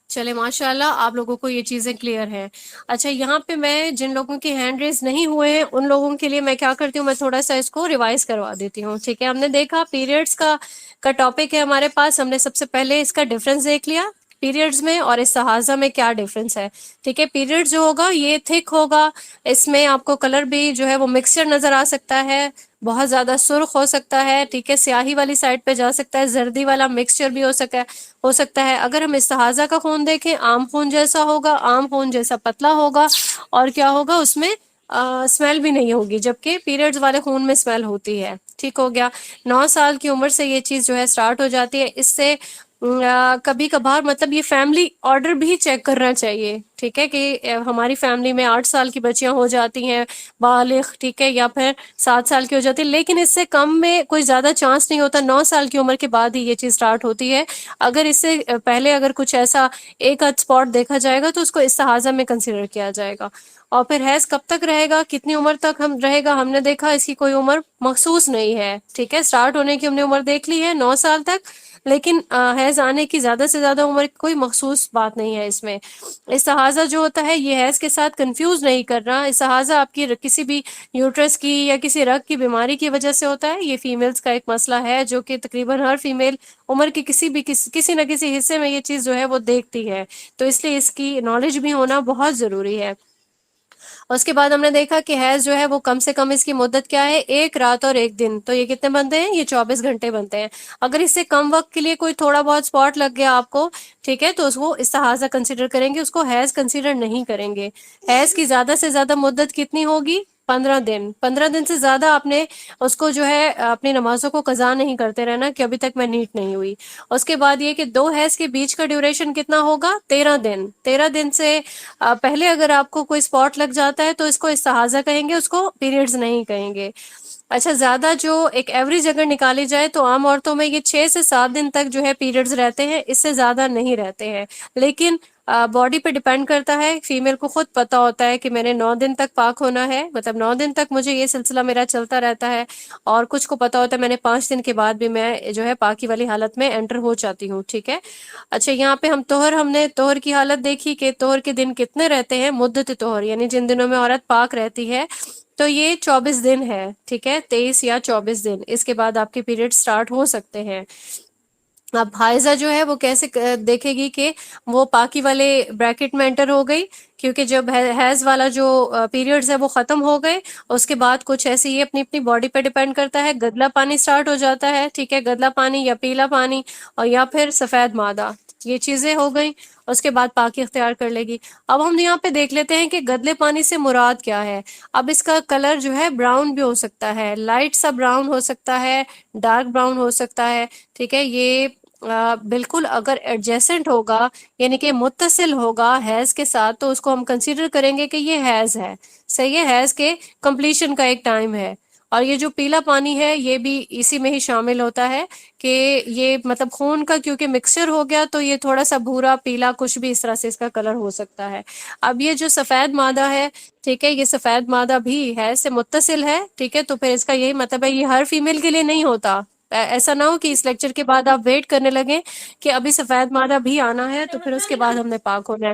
چلے ماشاءاللہ آپ لوگوں کو یہ چیزیں کلیئر ہیں۔ اچھا یہاں پہ میں جن لوگوں کے ہینڈ ریز نہیں ہوئے ہیں ان لوگوں کے لیے میں کیا کرتی ہوں، میں تھوڑا سا اس کو ریوائز کروا دیتی ہوں، ٹھیک ہے۔ ہم نے دیکھا پیریڈز کا ٹاپک ہے ہمارے پاس، ہم نے سب سے پہلے اس کا ڈفرنس دیکھ لیا پیریڈز میں اور استحاضہ میں کیا ڈفرنس ہے، ٹھیک ہے۔ پیریڈ جو ہوگا یہ تھک ہوگا، اس میں آپ کو کلر بھی جو ہے وہ مکسچر نظر آ سکتا ہے، بہت زیادہ سرخ ہو سکتا ہے، ٹھیک ہے، سیاہی والی سائڈ پہ جا سکتا ہے، زردی والا مکسچر بھی ہو سکتا ہے۔ اگر ہم استحاضہ کا خون دیکھیں، عام خون جیسا ہوگا، عام خون جیسا پتلا ہوگا، اور کیا ہوگا اس میں اسمیل بھی نہیں ہوگی، جبکہ پیریڈز والے خون میں اسمیل ہوتی ہے، ٹھیک ہو گیا۔ 9 سال کی عمر سے یہ چیز جو ہے سٹارٹ ہو جاتی ہے، اس سے کبھی کبھار مطلب یہ فیملی آرڈر بھی چیک کرنا چاہیے، ٹھیک ہے، کہ ہماری فیملی میں 8 سال کی بچیاں ہو جاتی ہیں بالغ، ٹھیک ہے، یا پھر 7 سال کی ہو جاتی ہے، لیکن اس سے کم میں کوئی زیادہ چانس نہیں ہوتا، 9 سال کی عمر کے بعد ہی یہ چیز سٹارٹ ہوتی ہے۔ اگر اس سے پہلے اگر کچھ ایسا ایک آدھ اسپاٹ دیکھا جائے گا تو اس کو استحاضہ میں کنسیڈر کیا جائے گا۔ اور پھر حیض کب تک رہے گا، کتنی عمر تک ہم رہے گا، ہم نے دیکھا اس کی کوئی عمر مخصوص نہیں ہے، ٹھیک ہے، سٹارٹ ہونے کی ہم نے عمر دیکھ لی ہے 9 سال تک، لیکن حیض آنے کی زیادہ سے زیادہ عمر کوئی مخصوص بات نہیں ہے اس میں۔ استحاضہ جو ہوتا ہے یہ حیض کے ساتھ کنفیوز نہیں کرنا، استحاضہ آپ کی کسی بھی یوٹرس کی یا کسی رگ کی بیماری کی وجہ سے ہوتا ہے، یہ فیمیلز کا ایک مسئلہ ہے جو کہ تقریباً ہر فیمیل عمر کے کسی نہ کسی حصے میں یہ چیز جو ہے وہ دیکھتی ہے، تو اس لیے اس کی نالج بھی ہونا بہت ضروری ہے۔ اس کے بعد ہم نے دیکھا کہ حیض جو ہے وہ کم سے کم اس کی مدت کیا ہے، 1 رات اور 1 دن، تو یہ کتنے بنتے ہیں، یہ 24 گھنٹے بنتے ہیں۔ اگر اس سے کم وقت کے لیے کوئی تھوڑا بہت اسپاٹ لگ گیا آپ کو، ٹھیک ہے، تو اس کو استحاضہ کنسیڈر کریں گے، اس کو حیض کنسیڈر نہیں کریں گے۔ حیض کی زیادہ سے زیادہ مدت کتنی ہوگی، 15 دن، 15 دن سے زیادہ آپ نے اس کو جو ہے اپنی نمازوں کو قضا نہیں کرتے رہنا کہ ابھی تک میں نیٹ نہیں ہوئی۔ اس کے بعد یہ کہ 2 حیض کے بیچ کا ڈیوریشن کتنا ہوگا، 13 دن، 13 دن سے پہلے اگر آپ کو کوئی اسپاٹ لگ جاتا ہے تو اس کو استحاضہ کہیں گے، اس کو پیریڈز نہیں کہیں گے۔ اچھا زیادہ جو ایک ایوریج اگر نکالی جائے تو عام عورتوں میں یہ 6 سے 7 دن تک جو ہے پیریڈز رہتے ہیں، اس سے زیادہ نہیں رہتے ہیں، لیکن باڈی پہ ڈیپینڈ کرتا ہے، فیمیل کو خود پتا ہوتا ہے کہ میں نے 9 دن تک پاک ہونا ہے، مطلب 9 دن تک مجھے یہ سلسلہ میرا چلتا رہتا ہے، اور کچھ کو پتا ہوتا ہے میں نے 5 دن کے بعد بھی میں جو ہے پاکی والی حالت میں انٹر ہو جاتی ہوں، ٹھیک ہے۔ اچھا یہاں پہ ہم نے طہر کی حالت دیکھی کہ طہر کے دن کتنے رہتے ہیں، مدت طہر یعنی جن دنوں میں عورت پاک رہتی ہے تو یہ 24 دن ہے، ٹھیک ہے، 23 یا 24 دن، اس کے بعد آپ کے پیریڈ سٹارٹ ہو سکتے ہیں۔ اب حائضہ جو ہے وہ کیسے دیکھے گی کہ وہ پاکی والے بریکٹ میں انٹر ہو گئی، کیونکہ جب حیض والا جو پیریڈز ہے وہ ختم ہو گئے، اس کے بعد کچھ ایسے ہی اپنی اپنی باڈی پہ ڈیپینڈ کرتا ہے، گدلا پانی سٹارٹ ہو جاتا ہے، ٹھیک ہے، گدلا پانی یا پیلا پانی اور یا پھر سفید مادہ، یہ چیزیں ہو گئیں، اس کے بعد پاکی اختیار کر لے گی۔ اب ہم یہاں پہ دیکھ لیتے ہیں کہ گدلے پانی سے مراد کیا ہے۔ اب اس کا کلر جو ہے براؤن بھی ہو سکتا ہے، لائٹ سا براؤن ہو سکتا ہے، ڈارک براؤن ہو سکتا ہے، ٹھیک ہے، یہ بالکل اگر ایڈجیسنٹ ہوگا یعنی کہ متصل ہوگا حیض کے ساتھ تو اس کو ہم کنسیڈر کریں گے کہ یہ حیض ہے، صحیح ہے، حیض کے کمپلیشن کا ایک ٹائم ہے۔ اور یہ جو پیلا پانی ہے یہ بھی اسی میں ہی شامل ہوتا ہے کہ یہ مطلب خون کا کیونکہ مکسچر ہو گیا تو یہ تھوڑا سا بھورا پیلا کچھ بھی اس طرح سے اس کا کلر ہو سکتا ہے۔ اب یہ جو سفید مادہ ہے، ٹھیک ہے، یہ سفید مادہ بھی حیض سے متصل ہے، ٹھیک ہے، تو پھر اس کا یہی مطلب ہے یہ ہر فیمیل کے لیے نہیں ہوتا، ایسا نہ ہو کہ اس لیکچر کے بعد آپ ویٹ کرنے لگیں کہ ابھی سفید مادہ بھی آنا ہے تو پھر اس کے بعد ہم نے پاک ہونا ہے۔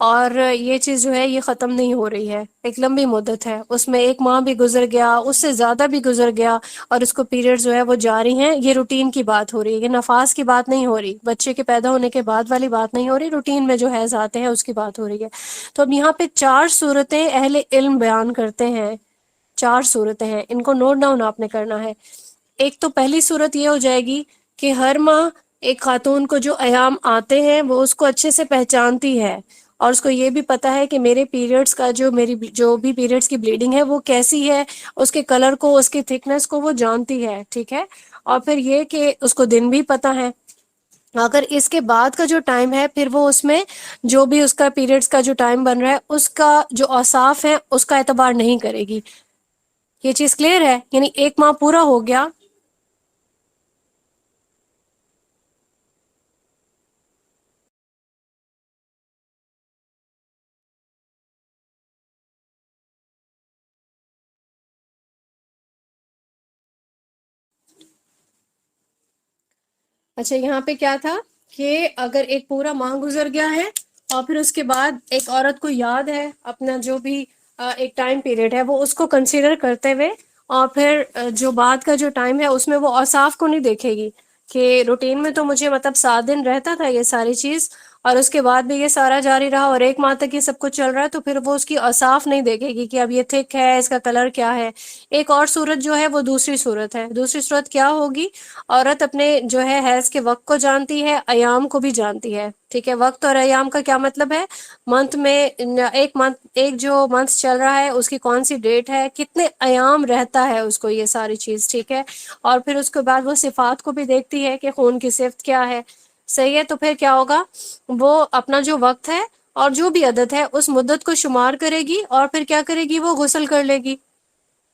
اور یہ چیز جو ہے یہ ختم نہیں ہو رہی ہے، ایک لمبی مدت ہے، اس میں 1 ماہ بھی گزر گیا، اس سے زیادہ بھی گزر گیا، اور اس کو پیریڈ جو ہے وہ جاری ہیں۔ یہ روٹین کی بات ہو رہی ہے، یہ نفاس کی بات نہیں ہو رہی، بچے کے پیدا ہونے کے بعد والی بات نہیں ہو رہی، روٹین میں جو حیض آتے ہیں اس کی بات ہو رہی ہے۔ تو اب یہاں پہ 4 صورتیں اہل علم بیان کرتے ہیں، 4 صورتیں ہیں، ان کو نوٹ ڈاؤن آپ نے کرنا ہے۔ ایک تو پہلی صورت یہ ہو جائے گی کہ ہر ماہ ایک خاتون کو جو ایام آتے ہیں وہ اس کو اچھے سے پہچانتی ہے، اور اس کو یہ بھی پتا ہے کہ میرے پیریڈز کا میری جو بھی پیریڈز کی بلیڈنگ ہے وہ کیسی ہے، اس کے کلر کو، اس کی تھکنس کو وہ جانتی ہے، ٹھیک ہے۔ اور پھر یہ کہ اس کو دن بھی پتا ہے۔ اگر اس کے بعد کا جو ٹائم ہے پھر وہ اس میں جو بھی اس کا پیریڈز کا جو ٹائم بن رہا ہے اس کا جو اوصاف ہے اس کا اعتبار نہیں کرے گی۔ یہ چیز کلیئر ہے؟ یعنی 1 ماہ پورا ہو گیا۔ اچھا یہاں پہ کیا تھا کہ اگر ایک پورا ماہ گزر گیا ہے اور پھر اس کے بعد ایک عورت کو یاد ہے اپنا جو بھی ایک ٹائم پیریڈ ہے وہ اس کو کنسیڈر کرتے ہوئے، اور پھر جو بعد کا جو ٹائم ہے اس میں وہ اوصاف کو نہیں دیکھے گی کہ روٹین میں تو مجھے مطلب 7 دن رہتا تھا یہ ساری چیز، اور اس کے بعد بھی یہ سارا جاری رہا اور 1 ماہ تک یہ سب کچھ چل رہا ہے، تو پھر وہ اس کی اوصاف نہیں دیکھے گی کہ اب یہ تھک ہے، اس کا کلر کیا ہے۔ ایک اور صورت جو ہے وہ دوسری صورت ہے۔ دوسری صورت کیا ہوگی؟ عورت اپنے جو ہے حیض کے وقت کو جانتی ہے، ایام کو بھی جانتی ہے، ٹھیک ہے۔ وقت اور ایام کا کیا مطلب ہے؟ منتھ میں ایک جو منتھ چل رہا ہے اس کی کون سی ڈیٹ ہے، کتنے ایام رہتا ہے اس کو، یہ ساری چیز، ٹھیک ہے۔ اور پھر اس کے بعد وہ صفات کو بھی دیکھتی ہے کہ خون کی صفت کیا ہے، صحیح ہے۔ تو پھر کیا ہوگا، وہ اپنا جو وقت ہے اور جو بھی عدد ہے اس مدت کو شمار کرے گی، اور پھر کیا کرے گی، وہ غسل کر لے گی۔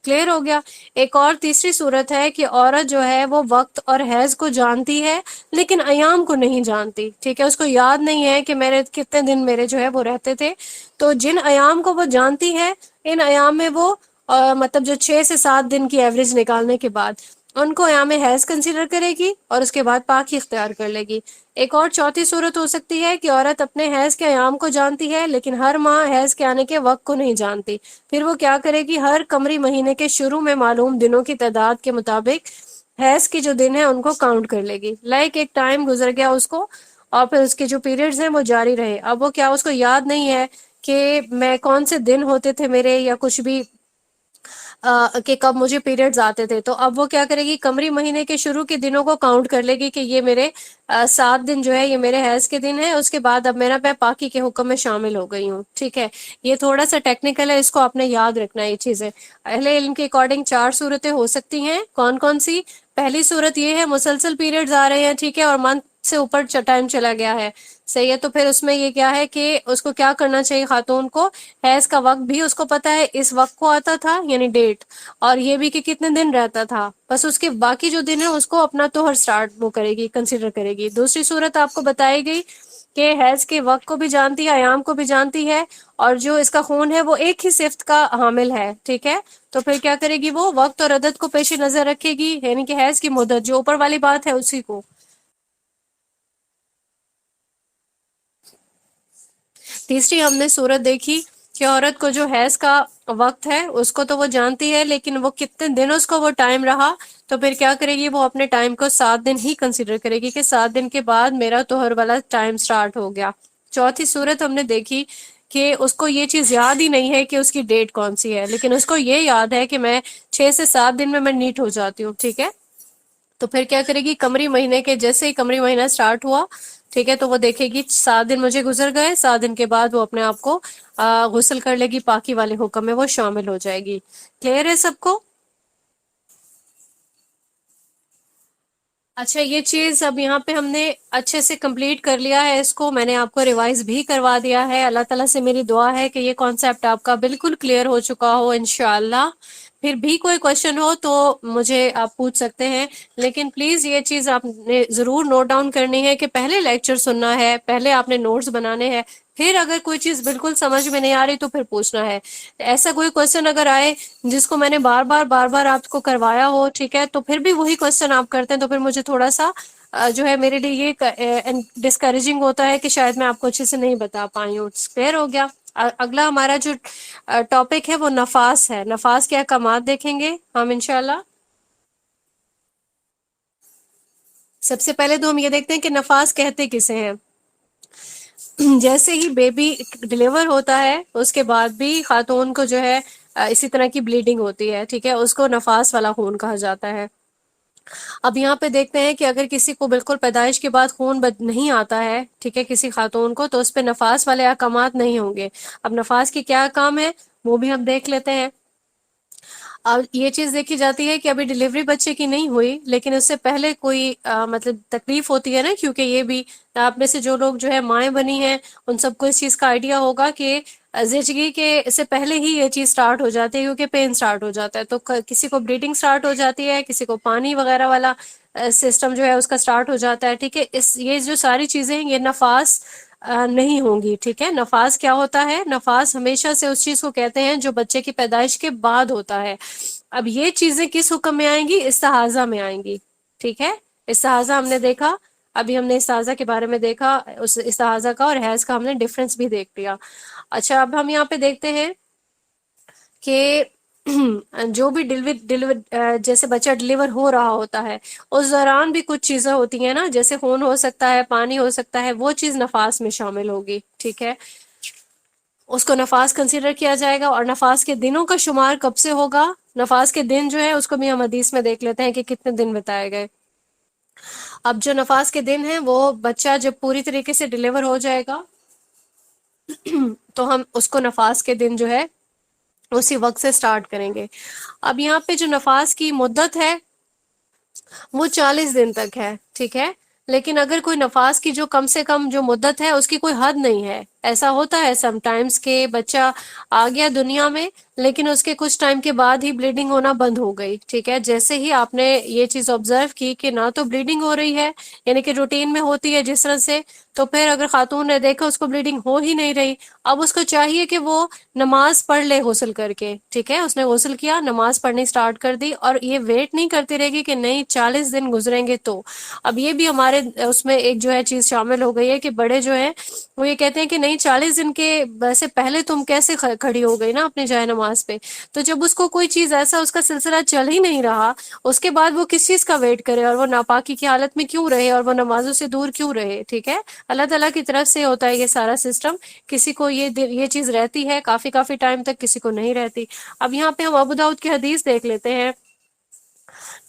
کلیئر ہو گیا؟ ایک اور تیسری صورت ہے کہ عورت جو ہے وہ وقت اور حیض کو جانتی ہے لیکن ایام کو نہیں جانتی، ٹھیک ہے۔ اس کو یاد نہیں ہے کہ میرے کتنے دن میرے جو ہے وہ رہتے تھے۔ تو جن ایام کو وہ جانتی ہے، ان ایام میں وہ مطلب جو 6 سے 7 دن کی ایوریج نکالنے کے بعد ان کو ایام حیض کنسیڈر کرے گی اور اس کے بعد پاکی اختیار کر لے گی۔ ایک اور چوتھی صورت ہو سکتی ہے کہ عورت اپنے حیض کے ایام کو جانتی ہے لیکن ہر ماہ حیض کے آنے کے وقت کو نہیں جانتی، پھر وہ کیا کرے گی، ہر قمری مہینے کے شروع میں معلوم دنوں کی تعداد کے مطابق حیض کے جو دن ہیں ان کو کاؤنٹ کر لے گی۔ لائک ایک ٹائم گزر گیا اس کو، اور پھر اس کے جو پیریڈز ہیں وہ جاری رہے، اب وہ کیا اس کو یاد نہیں ہے کہ میں کون سے دن ہوتے تھے میرے یا کچھ بھی کہ کب مجھے پیریڈز آتے تھے، تو اب وہ کیا کرے گی، قمری مہینے کے شروع کے دنوں کو کاؤنٹ کر لے گی کہ یہ میرے 7 دن جو ہے یہ میرے حیض کے دن ہے، اس کے بعد اب میرا میں پاکی کے حکم میں شامل ہو گئی ہوں، ٹھیک ہے۔ یہ تھوڑا سا ٹیکنیکل ہے، اس کو آپ نے یاد رکھنا ہے یہ چیزیں۔ اہل علم کے اکارڈنگ 4 صورتیں ہو سکتی ہیں، کون کون سی؟ پہلی صورت یہ ہے مسلسل پیریڈز آ رہے ہیں، ٹھیک ہے، اور منتھ سے اوپر ٹائم چلا گیا ہے، صحیح ہے۔ تو پھر اس میں یہ کیا ہے کہ اس کو کیا کرنا چاہیے خاتون کو، حیض کا وقت بھی اس کو پتا ہے، اس وقت کو آتا تھا یعنی ڈیٹ، اور یہ بھی کہ کتنے دن رہتا تھا، بس اس کے باقی جو دن ہے اس کو اپنا طہر سٹارٹ وہ کرے گی، کنسیڈر کرے گی۔ دوسری صورت آپ کو بتائی گئی کہ حیض کے وقت کو بھی جانتی ہے، ایام کو بھی جانتی ہے، اور جو اس کا خون ہے وہ ایک ہی صفت کا حامل ہے، ٹھیک ہے۔ تو پھر کیا کرے گی، وہ وقت اور عدد کو پیش نظر رکھے گی، یعنی کہ حیض کی مدت جو اوپر والی بات ہے اسی کو۔ تیسری ہم نے صورت دیکھی کہ عورت کو جو حیض کا وقت ہے اس کو تو وہ جانتی ہے لیکن وہ کتنے دن اس کو وہ ٹائم رہا، تو پھر کیا کرے گی، وہ اپنے ٹائم کو 7 دن ہی کنسیڈر کرے گی کہ 7 دن کے بعد میرا طہر والا ٹائم سٹارٹ ہو گیا۔ چوتھی صورت ہم نے دیکھی کہ اس کو یہ چیز یاد ہی نہیں ہے کہ اس کی ڈیٹ کون سی ہے، لیکن اس کو یہ یاد ہے کہ میں 6 سے 7 دن میں نیٹ ہو جاتی ہوں، ٹھیک ہے۔ تو پھر کیا کرے گی، قمری مہینے کے جیسے ہی قمری مہینہ سٹارٹ ہوا، ٹھیک ہے، تو وہ دیکھے گی 7 دن مجھے گزر گئے، 7 دن کے بعد وہ اپنے آپ کو غسل کر لے گی، پاکی والے حکم میں وہ شامل ہو جائے گی۔ کلیئر ہے سب کو؟ اچھا یہ چیز اب یہاں پہ ہم نے اچھے سے کمپلیٹ کر لیا ہے، اس کو میں نے آپ کو ریوائز بھی کروا دیا ہے۔ اللہ تعالیٰ سے میری دعا ہے کہ یہ کانسیپٹ آپ کا بالکل کلیئر ہو چکا ہو انشاءاللہ۔ پھر بھی کوئی کوشچن ہو تو مجھے آپ پوچھ سکتے ہیں، لیکن پلیز یہ چیز آپ نے ضرور نوٹ ڈاؤن کرنی ہے کہ پہلے لیکچر سننا ہے، پہلے آپ نے نوٹس بنانے ہیں، پھر اگر کوئی چیز بالکل سمجھ میں نہیں آ رہی تو پھر پوچھنا ہے۔ ایسا کوئی کوشچن اگر آئے جس کو میں نے بار بار آپ کو کروایا ہو، ٹھیک ہے، تو پھر بھی وہی کوشچن آپ کرتے ہیں تو پھر مجھے تھوڑا سا جو ہے میرے لیے یہ ڈسکریجنگ ہوتا ہے کہ شاید میں آپ کو اچھے سے نہیں بتا پائی ہوں. کلیئر ہو گیا. اگلا ہمارا جو ٹاپک ہے وہ نفاس ہے. نفاس کے احکامات دیکھیں گے ہم انشاءاللہ. سب سے پہلے تو ہم یہ دیکھتے ہیں کہ نفاس کہتے کسے ہیں. جیسے ہی بیبی ڈلیور ہوتا ہے اس کے بعد بھی خاتون کو جو ہے اسی طرح کی بلیڈنگ ہوتی ہے. ٹھیک ہے, اس کو نفاس والا خون کہا جاتا ہے. اب یہاں پہ دیکھتے ہیں کہ اگر کسی کو بالکل پیدائش کے بعد خون نہیں آتا ہے, ٹھیک ہے, کسی خاتون کو, تو اس پہ نفاس والے احکامات نہیں ہوں گے. اب نفاس کی کیا کام ہے وہ بھی ہم دیکھ لیتے ہیں. اب یہ چیز دیکھی جاتی ہے کہ ابھی ڈلیوری بچے کی نہیں ہوئی, لیکن اس سے پہلے کوئی مطلب تکلیف ہوتی ہے نا, کیونکہ یہ بھی آپ میں سے جو لوگ جو ہے مائیں بنی ہیں ان سب کو اس چیز کا آئیڈیا ہوگا کہ زچگی کے سے پہلے ہی یہ چیز سٹارٹ ہو جاتی ہے, کیونکہ پین سٹارٹ ہو جاتا ہے. تو کسی کو بلیڈنگ سٹارٹ ہو جاتی ہے, کسی کو پانی وغیرہ والا سسٹم جو ہے اس کا سٹارٹ ہو جاتا ہے. ٹھیک ہے, یہ جو ساری چیزیں ہیں یہ نفاس نہیں ہوں گی. ٹھیک ہے, نفاس کیا ہوتا ہے؟ نفاس ہمیشہ سے اس چیز کو کہتے ہیں جو بچے کی پیدائش کے بعد ہوتا ہے. اب یہ چیزیں کس حکم میں آئیں گی؟ استحاضہ میں آئیں گی. ٹھیک ہے, استحاضہ ہم نے دیکھا, ابھی ہم نے استحاضہ کے بارے میں دیکھا, اس استحاضہ کا اور حیض کا ہم نے ڈفرنس بھی دیکھ لیا. اچھا, اب ہم یہاں پہ دیکھتے ہیں کہ جو بھی جیسے بچہ ڈلیور ہو رہا ہوتا ہے اس دوران بھی کچھ چیزیں ہوتی ہیں نا, جیسے خون ہو سکتا ہے, پانی ہو سکتا ہے, وہ چیز نفاس میں شامل ہوگی. ٹھیک ہے, اس کو نفاس کنسیڈر کیا جائے گا. اور نفاس کے دنوں کا شمار کب سے ہوگا؟ نفاس کے دن جو ہے اس کو بھی ہم حدیث میں دیکھ لیتے ہیں کہ کتنے دن بتائے گئے. اب جو نفاس کے دن ہیں وہ بچہ جب پوری طریقے سے ڈلیور ہو جائے گا تو ہم اس کو نفاس کے دن جو ہے اسی وقت سے سٹارٹ کریں گے. اب یہاں پہ جو نفاس کی مدت ہے وہ 40 دن تک ہے. ٹھیک ہے, لیکن اگر کوئی نفاس کی جو کم سے کم جو مدت ہے اس کی کوئی حد نہیں ہے. ایسا ہوتا ہے سم ٹائمز کہ بچہ آ گیا دنیا میں لیکن اس کے کچھ ٹائم کے بعد ہی بلیڈنگ ہونا بند ہو گئی. ٹھیک ہے, جیسے ہی آپ نے یہ چیز آبزرو کی کہ نہ تو بلیڈنگ ہو رہی ہے, یعنی کہ روٹین میں ہوتی ہے جس طرح سے, تو پھر اگر خاتون نے دیکھا اس کو بلیڈنگ ہو ہی نہیں رہی, اب اس کو چاہیے کہ وہ نماز پڑھ لے غسل کر کے. ٹھیک ہے, اس نے غسل کیا, نماز پڑھنی سٹارٹ کر دی, اور یہ ویٹ نہیں کرتی رہے گی کہ نہیں 40 دن گزریں گے تو. اب یہ بھی ہمارے اس میں ایک جو ہے چیز شامل ہو گئی ہے کہ بڑے جو ہیں وہ یہ کہتے ہیں کہ نہیں 40 دن کے ویسے پہلے تم کیسے کھڑی ہو گئی نا اپنی جائے نماز پہ. تو جب اس کو کوئی چیز ایسا اس کا سلسلہ چل ہی نہیں رہا, اس کے بعد وہ کس چیز کا ویٹ کرے, اور وہ ناپاکی کی حالت میں کیوں رہے, اور وہ نمازوں سے دور کیوں رہے. ٹھیک ہے, اللہ تعالیٰ کی طرف سے ہوتا ہے یہ سارا سسٹم. کسی کو یہ چیز رہتی ہے کافی ٹائم تک, کسی کو نہیں رہتی. اب یہاں پہ ہم ابو داؤد کی حدیث دیکھ لیتے ہیں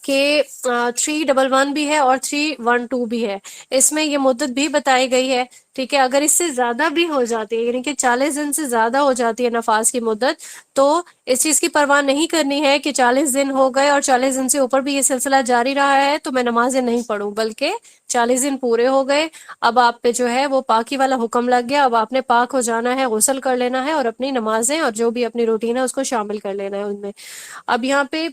کہ 311 بھی ہے اور 312 بھی ہے. اس میں یہ مدت بھی بتائی گئی ہے. ٹھیک ہے, اگر اس سے زیادہ بھی ہو جاتی ہے, یعنی کہ 40 دن سے زیادہ ہو جاتی ہے نفاس کی مدت, تو اس چیز کی پرواہ نہیں کرنی ہے کہ 40 دن ہو گئے اور 40 دن سے اوپر بھی یہ سلسلہ جاری رہا ہے تو میں نمازیں نہیں پڑھوں, بلکہ 40 دن پورے ہو گئے, اب آپ پہ جو ہے وہ پاکی والا حکم لگ گیا. اب آپ نے پاک ہو جانا ہے, غسل کر لینا ہے, اور اپنی نمازیں اور جو بھی اپنی روٹین ہے اس کو شامل کر لینا ہے ان میں. اب یہاں پہ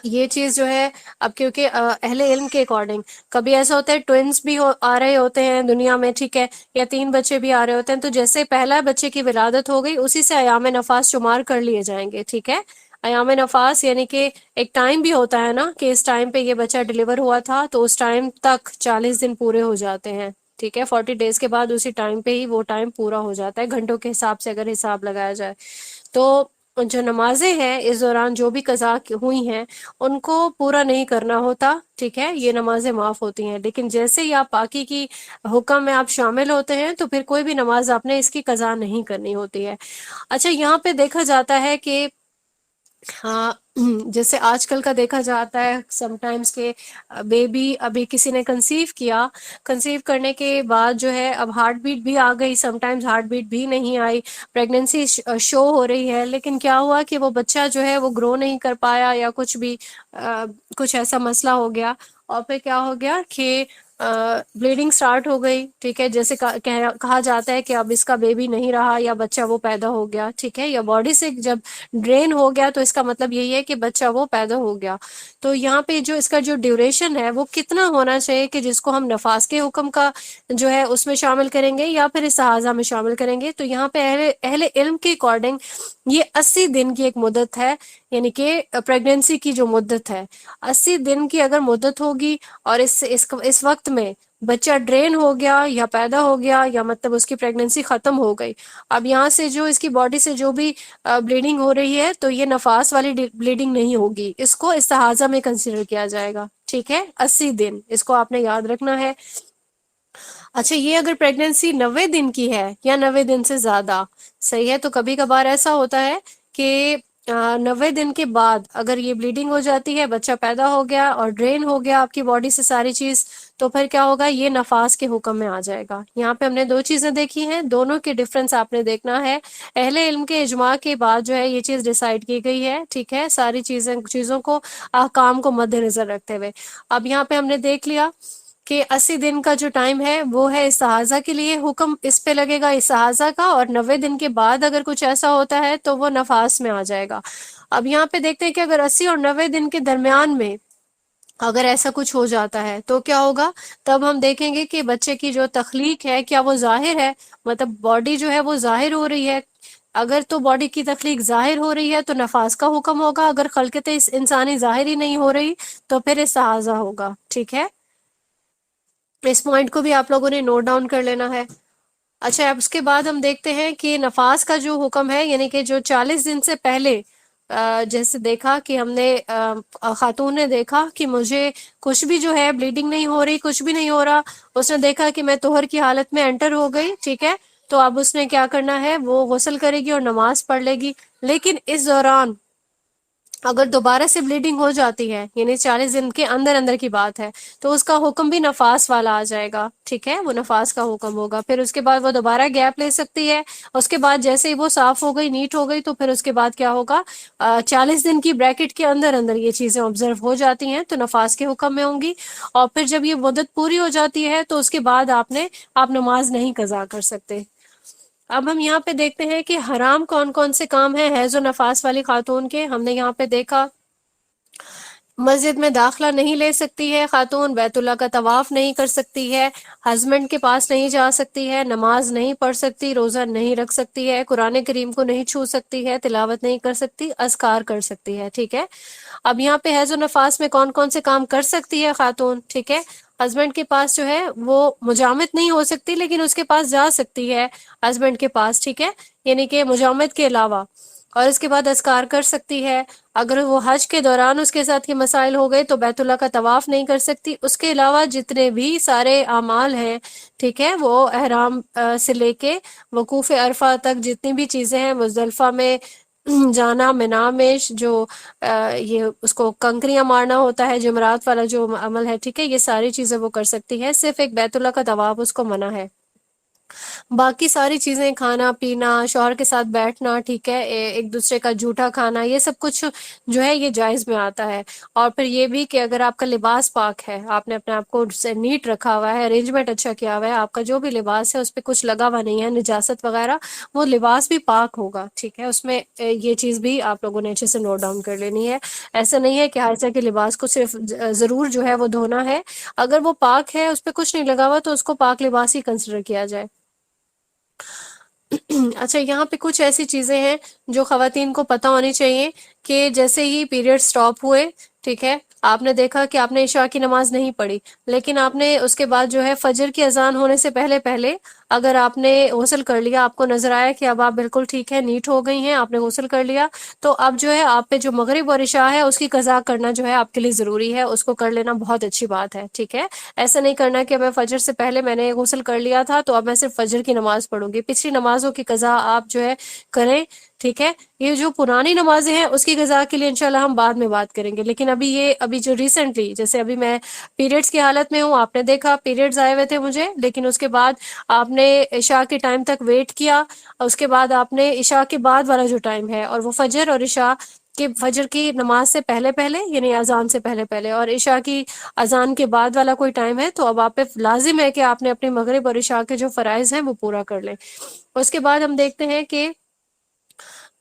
یہ چیز جو ہے, اب کیونکہ اہل علم کے اکارڈنگ کبھی ایسا ہوتا ہے ٹوئنس بھی آ رہے ہوتے ہیں دنیا میں, ٹھیک ہے, یا 3 بچے بھی آ رہے ہوتے ہیں, تو جیسے پہلا بچے کی ولادت ہو گئی اسی سے ایام نفاس شمار کر لیے جائیں گے. ٹھیک ہے, ایام نفاس یعنی کہ ایک ٹائم بھی ہوتا ہے نا کہ اس ٹائم پہ یہ بچہ ڈلیور ہوا تھا, تو اس ٹائم تک 40 دن پورے ہو جاتے ہیں. ٹھیک ہے, 40 ڈیز کے بعد اسی ٹائم پہ ہی وہ ٹائم پورا ہو جاتا ہے, گھنٹوں کے حساب سے اگر حساب لگایا جائے. تو جو نمازیں ہیں اس دوران جو بھی قضا ہوئی ہیں ان کو پورا نہیں کرنا ہوتا. ٹھیک ہے, یہ نمازیں معاف ہوتی ہیں. لیکن جیسے ہی آپ پاکی کی حکم میں آپ شامل ہوتے ہیں تو پھر کوئی بھی نماز آپ نے اس کی قضا نہیں کرنی ہوتی ہے. اچھا, یہاں پہ دیکھا جاتا ہے کہ ہاں جیسے آج کل کا دیکھا جاتا ہے سم ٹائمز کے بیبی ابھی کسی نے کنسیو کرنے کے بعد جو ہے اب ہارٹ بیٹ بھی آ گئی, سم ٹائمز ہارٹ بیٹ بھی نہیں آئی, پریگنینسی شو ہو رہی ہے, لیکن کیا ہوا کہ وہ بچہ جو ہے وہ گرو نہیں کر پایا, یا کچھ بھی کچھ ایسا مسئلہ ہو گیا, اور پھر کیا ہو گیا کہ بلیڈنگ سٹارٹ ہو گئی. ٹھیک ہے, جیسے کہا جاتا ہے کہ اب اس کا بیبی نہیں رہا یا بچہ وہ پیدا ہو گیا. ٹھیک ہے, یا باڈی سے جب ڈرین ہو گیا تو اس کا مطلب یہی ہے کہ بچہ وہ پیدا ہو گیا. تو یہاں پہ جو اس کا جو ڈیوریشن ہے وہ کتنا ہونا چاہیے کہ جس کو ہم نفاس کے حکم کا جو ہے اس میں شامل کریں گے یا پھر استحاضہ میں شامل کریں گے. تو یہاں پہ اہل علم کے اکارڈنگ یہ 80 دن کی ایک مدت ہے. یعنی کہ پریگنینسی کی جو مدت ہے 80 دن کی اگر مدت ہوگی اور اس وقت میں بچہ ڈرین ہو گیا یا پیدا ہو گیا یا مطلب اس کی پریگنینسی ختم ہو گئی، اب یہاں سے جو اس کی باڈی سے جو بھی بلیڈنگ ہو رہی ہے تو یہ نفاس والی بلیڈنگ نہیں ہوگی، اس کو استحاضہ میں کنسیڈر کیا جائے گا، ٹھیک ہے، 80 دن اس کو آپ نے یاد رکھنا ہے۔ اچھا، یہ اگر پریگنینسی 90 دن کی ہے یا 90 دن سے زیادہ، صحیح ہے، تو کبھی کبھار ایسا ہوتا ہے کہ 90 دن کے بعد اگر یہ بلیڈنگ ہو جاتی ہے، بچہ پیدا ہو گیا اور ڈرین ہو گیا آپ کی باڈی سے ساری چیز، تو پھر کیا ہوگا، یہ نفاس کے حکم میں آ جائے گا۔ یہاں پہ ہم نے دو چیزیں دیکھی ہیں، دونوں کے ڈفرنس آپ نے دیکھنا ہے۔ اہل علم کے اجماع کے بعد جو ہے یہ چیز ڈیسائیڈ کی گئی ہے، ٹھیک ہے، ساری چیزوں کو احکام کو مد نظر رکھتے ہوئے۔ اب یہاں پہ ہم نے دیکھ لیا کہ 80 دن کا جو ٹائم ہے وہ ہے استحاضہ کے لیے، حکم اس پہ لگے گا استحاضہ کا، اور 90 دن کے بعد اگر کچھ ایسا ہوتا ہے تو وہ نفاس میں آ جائے گا۔ اب یہاں پہ دیکھتے ہیں کہ اگر 80 اور 90 دن کے درمیان میں اگر ایسا کچھ ہو جاتا ہے تو کیا ہوگا، تب ہم دیکھیں گے کہ بچے کی جو تخلیق ہے کیا وہ ظاہر ہے، مطلب باڈی جو ہے وہ ظاہر ہو رہی ہے۔ اگر تو باڈی کی تخلیق ظاہر ہو رہی ہے تو نفاس کا حکم ہوگا، اگر خلقت انسانی ظاہر ہی نہیں ہو رہی تو پھر استحاضہ ہوگا، ٹھیک ہے۔ اس پوائنٹ کو بھی آپ لوگوں نے نوٹ ڈاؤن کر لینا ہے۔ اچھا، اب اس کے بعد ہم دیکھتے ہیں کہ نفاس کا جو حکم ہے، یعنی کہ جو 40 دن سے پہلے جیسے دیکھا کہ ہم نے خاتون نے دیکھا کہ مجھے کچھ بھی جو ہے بلیڈنگ نہیں ہو رہی، کچھ بھی نہیں ہو رہا، اس نے دیکھا کہ میں طہر کی حالت میں انٹر ہو گئی، ٹھیک ہے، تو اب اس نے کیا کرنا ہے، وہ غسل کرے گی اور نماز پڑھ لے گی۔ لیکن اس دوران اگر دوبارہ سے بلیڈنگ ہو جاتی ہے، یعنی 40 دن کے اندر اندر کی بات ہے، تو اس کا حکم بھی نفاس والا آ جائے گا، ٹھیک ہے، وہ نفاس کا حکم ہوگا۔ پھر اس کے بعد وہ دوبارہ گیپ لے سکتی ہے، اس کے بعد جیسے ہی وہ صاف ہو گئی، نیٹ ہو گئی، تو پھر اس کے بعد کیا ہوگا، 40 دن کی بریکٹ کے اندر اندر یہ چیزیں آبزرو ہو جاتی ہیں تو نفاس کے حکم میں ہوں گی۔ اور پھر جب یہ مدت پوری ہو جاتی ہے تو اس کے بعد آپ نماز نہیں قضا کر سکتے۔ اب ہم یہاں پہ دیکھتے ہیں کہ حرام کون کون سے کام ہیں حیض و نفاس والی خاتون کے۔ ہم نے یہاں پہ دیکھا مسجد میں داخلہ نہیں لے سکتی ہے خاتون، بیت اللہ کا طواف نہیں کر سکتی ہے، ہسبینڈ کے پاس نہیں جا سکتی ہے، نماز نہیں پڑھ سکتی، روزہ نہیں رکھ سکتی ہے، قرآن کریم کو نہیں چھو سکتی ہے، تلاوت نہیں کر سکتی، اذکار کر سکتی ہے، ٹھیک ہے۔ اب یہاں پہ حیض و نفاس میں کون کون سے کام کر سکتی ہے خاتون، ٹھیک ہے۔ ہسبینڈ کے پاس جو ہے وہ مجامت نہیں ہو سکتی لیکن اس کے پاس جا سکتی ہے، ہسبینڈ کے پاس، ٹھیک ہے، یعنی کہ مجامت کے علاوہ، اور اس کے بعد اذکار کر سکتی ہے۔ اگر وہ حج کے دوران اس کے ساتھ یہ مسائل ہو گئے تو بیت اللہ کا طواف نہیں کر سکتی۔ اس کے علاوہ جتنے بھی سارے اعمال ہیں، ٹھیک ہے، وہ احرام سے لے کے وقوف عرفہ تک جتنی بھی چیزیں ہیں، مزدلفہ میں جانا، منا میں جو یہ اس کو کنکریاں مارنا ہوتا ہے، جمرات والا جو عمل ہے، ٹھیک ہے، یہ ساری چیزیں وہ کر سکتی ہے، صرف ایک بیت اللہ کا طواف اس کو منع ہے۔ باقی ساری چیزیں، کھانا پینا، شوہر کے ساتھ بیٹھنا، ٹھیک ہے، ایک دوسرے کا جھوٹا کھانا، یہ سب کچھ جو ہے یہ جائز میں آتا ہے۔ اور پھر یہ بھی کہ اگر آپ کا لباس پاک ہے، آپ نے اپنے آپ کو نیٹ رکھا ہوا ہے، ارینجمنٹ اچھا کیا ہوا ہے، آپ کا جو بھی لباس ہے اس پہ کچھ لگا ہوا نہیں ہے نجاست وغیرہ، وہ لباس بھی پاک ہوگا، ٹھیک ہے، اس میں یہ چیز بھی آپ لوگوں نے اچھے سے نوٹ ڈاؤن کر لینی ہے۔ ایسا نہیں ہے کہ ہر کے لباس کو صرف ضرور جو ہے وہ دھونا ہے، اگر وہ پاک ہے، اس پہ کچھ نہیں لگا ہوا، تو اس کو پاک لباس ہی کنسیڈر کیا جائے۔ اچھا، یہاں پہ کچھ ایسی چیزیں ہیں جو خواتین کو پتہ ہونی چاہیے کہ جیسے ہی پیریڈ سٹاپ ہوئے، ٹھیک ہے، آپ نے دیکھا کہ آپ نے عشاء کی نماز نہیں پڑھی، لیکن آپ نے اس کے بعد جو ہے فجر کی اذان ہونے سے پہلے پہلے اگر آپ نے غسل کر لیا، آپ کو نظر آیا کہ اب آپ بالکل ٹھیک ہے، نیٹ ہو گئی ہیں، آپ نے غسل کر لیا، تو اب جو ہے آپ پہ جو مغرب اور عشاء ہے اس کی قضا کرنا جو ہے آپ کے لیے ضروری ہے، اس کو کر لینا بہت اچھی بات ہے، ٹھیک ہے۔ ایسا نہیں کرنا کہ میں فجر سے پہلے میں نے غسل کر لیا تھا تو اب میں صرف فجر کی نماز پڑھوں گی، پچھلی نمازوں کی قضا آپ جو ہے کریں، ٹھیک ہے۔ یہ جو پرانی نمازیں ہیں اس کی قضا کے لیے انشاءاللہ ہم بعد میں بات کریں گے، لیکن ابھی جو ریسنٹلی، جیسے ابھی میں پیریڈز کی حالت میں ہوں، آپ نے دیکھا پیریڈز آئے ہوئے تھے مجھے، لیکن اس کے بعد آپ نے عشاء کے ٹائم تک ویٹ کیا، اس کے بعد آپ نے عشاء کے بعد والا جو ٹائم ہے، اور وہ فجر اور عشاء کہ فجر کی نماز سے پہلے پہلے، یعنی اذان سے پہلے پہلے، اور عشاء کی اذان کے بعد والا کوئی ٹائم ہے، تو اب آپ پہ لازم ہے کہ آپ نے اپنے مغرب اور عشاء کے جو فرائض ہیں وہ پورا کر لیں۔ اس کے بعد ہم دیکھتے ہیں کہ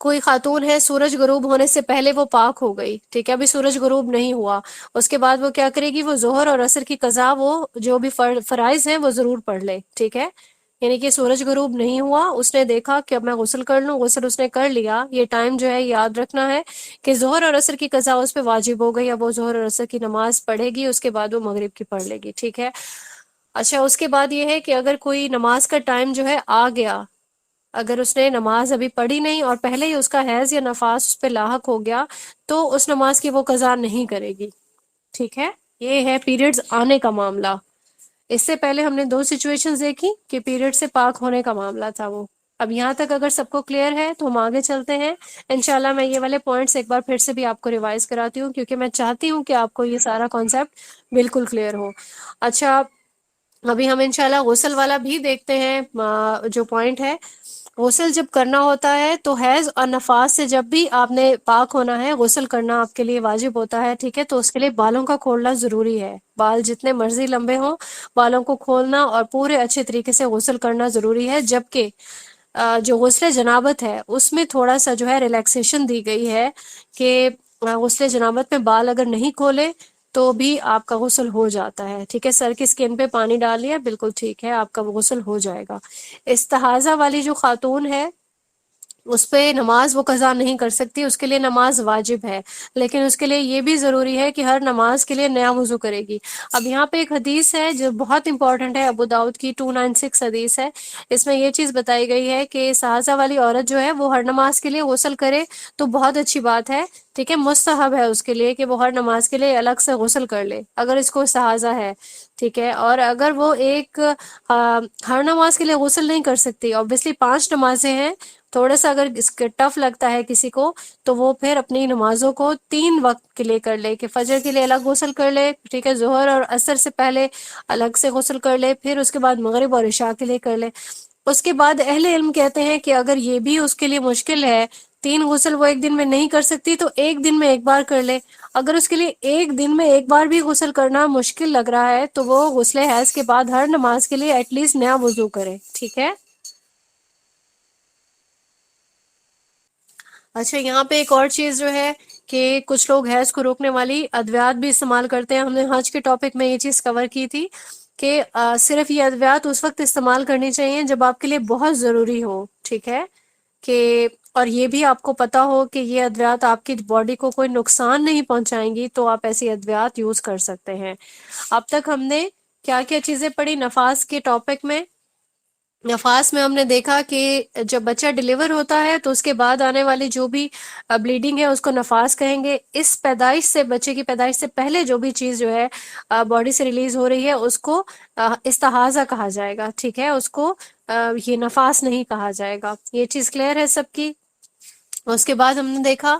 کوئی خاتون ہے سورج غروب ہونے سے پہلے وہ پاک ہو گئی، ٹھیک ہے، ابھی سورج غروب نہیں ہوا، اس کے بعد وہ کیا کرے گی، وہ ظہر اور عصر کی قضا، وہ جو بھی فرائض ہیں وہ ضرور پڑھ لے، ٹھیک ہے۔ یعنی کہ سورج غروب نہیں ہوا، اس نے دیکھا کہ اب میں غسل کر لوں، غسل اس نے کر لیا، یہ ٹائم جو ہے یاد رکھنا ہے کہ ظہر اور عصر کی قضا اس پہ واجب ہو گئی، اب وہ ظہر اور عصر کی نماز پڑھے گی، اس کے بعد وہ مغرب کی پڑھ لے گی، ٹھیک ہے۔ اچھا، اس کے بعد یہ ہے کہ اگر کوئی نماز کا ٹائم جو ہے آ گیا، اگر اس نے نماز ابھی پڑھی نہیں اور پہلے ہی اس کا حیض یا نفاس اس پہ لاحق ہو گیا تو اس نماز کی وہ قضا نہیں کرے گی، ٹھیک ہے۔ یہ ہے پیریڈز آنے کا معاملہ۔ اس سے پہلے ہم نے دو سچویشنز دیکھی کہ پیریڈ سے پاک ہونے کا معاملہ تھا وہ۔ اب یہاں تک اگر سب کو کلیئر ہے تو ہم آگے چلتے ہیں۔ انشاءاللہ میں یہ والے پوائنٹس ایک بار پھر سے بھی آپ کو ریوائز کراتی ہوں، کیونکہ میں چاہتی ہوں کہ آپ کو یہ سارا کانسیپٹ بالکل کلیئر ہو۔ اچھا، ابھی ہم انشاءاللہ غسل والا بھی دیکھتے ہیں۔ جو پوائنٹ ہے، غسل جب کرنا ہوتا ہے تو حیض اور نفاس سے جب بھی آپ نے پاک ہونا ہے، غسل کرنا آپ کے لیے واجب ہوتا ہے، ٹھیک ہے۔ تو اس کے لیے بالوں کا کھولنا ضروری ہے، بال جتنے مرضی لمبے ہوں بالوں کو کھولنا اور پورے اچھے طریقے سے غسل کرنا ضروری ہے۔ جبکہ جو غسل جنابت ہے اس میں تھوڑا سا جو ہے ریلیکسیشن دی گئی ہے کہ غسل جنابت میں بال اگر نہیں کھولے تو بھی آپ کا غسل ہو جاتا ہے، ٹھیک ہے۔ سر کی سکن پہ پانی ڈال لیا، بالکل ٹھیک ہے، آپ کا غسل ہو جائے گا۔ استحاضہ والی جو خاتون ہے اس پہ نماز وہ قضا نہیں کر سکتی، اس کے لیے نماز واجب ہے، لیکن اس کے لیے یہ بھی ضروری ہے کہ ہر نماز کے لیے نیا وضو کرے گی۔ اب یہاں پہ ایک حدیث ہے جو بہت امپورٹنٹ ہے، ابو داؤد کی 296 حدیث ہے۔ اس میں یہ چیز بتائی گئی ہے کہ استحاضہ والی عورت جو ہے وہ ہر نماز کے لیے غسل کرے تو بہت اچھی بات ہے، ٹھیک ہے۔ مستحب ہے اس کے لیے کہ وہ ہر نماز کے لیے الگ سے غسل کر لے اگر اس کو استحاضہ ہے، ٹھیک ہے۔ اور اگر وہ ہر نماز کے لیے غسل نہیں کر سکتی، obviously 5 نمازیں ہیں، تھوڑا سا اگر اس کے ٹف لگتا ہے کسی کو تو وہ پھر اپنی نمازوں کو 3 وقت کے لیے کر لے، کہ فجر کے لیے الگ غسل کر لے، ٹھیک ہے، ظہر اور عصر سے پہلے الگ سے غسل کر لے، پھر اس کے بعد مغرب اور عشاء کے لیے کر لے۔ اس کے بعد اہل علم کہتے ہیں کہ اگر یہ بھی اس کے لیے مشکل ہے، 3 غسل وہ ایک دن میں نہیں کر سکتی تو ایک دن میں ایک بار کر لے۔ اگر اس کے لیے ایک دن میں ایک بار بھی غسل کرنا مشکل لگ رہا ہے تو وہ غسل حیض کے بعد ہر نماز کے لیے ایٹ لیسٹ نیا وضو کرے، ٹھیک ہے۔ اچھا، یہاں پہ ایک اور چیز جو ہے کہ کچھ لوگ حیض کو روکنے والی ادویات بھی استعمال کرتے ہیں۔ ہم نے حج کے ٹاپک میں یہ چیز کور کی تھی کہ صرف یہ ادویات اس وقت استعمال کرنی چاہیے جب آپ کے لیے بہت ضروری ہو، ٹھیک ہے، کہ اور یہ بھی آپ کو پتا ہو کہ یہ ادویات آپ کی باڈی کو کوئی نقصان نہیں پہنچائیں گی تو آپ ایسی ادویات یوز کر سکتے ہیں۔ اب تک ہم نے کیا کیا چیزیں پڑھی نفاس کے ٹاپک میں؟ نفاس میں ہم نے دیکھا کہ جب بچہ ڈیلیور ہوتا ہے تو اس کے بعد آنے والی جو بھی بلیڈنگ ہے اس کو نفاس کہیں گے۔ اس پیدائش سے، بچے کی پیدائش سے پہلے جو بھی چیز جو ہے باڈی سے ریلیز ہو رہی ہے اس کو استحاضہ کہا جائے گا، ٹھیک ہے، اس کو یہ نفاس نہیں کہا جائے گا۔ یہ چیز کلیئر ہے سب کی؟ اس کے بعد ہم نے دیکھا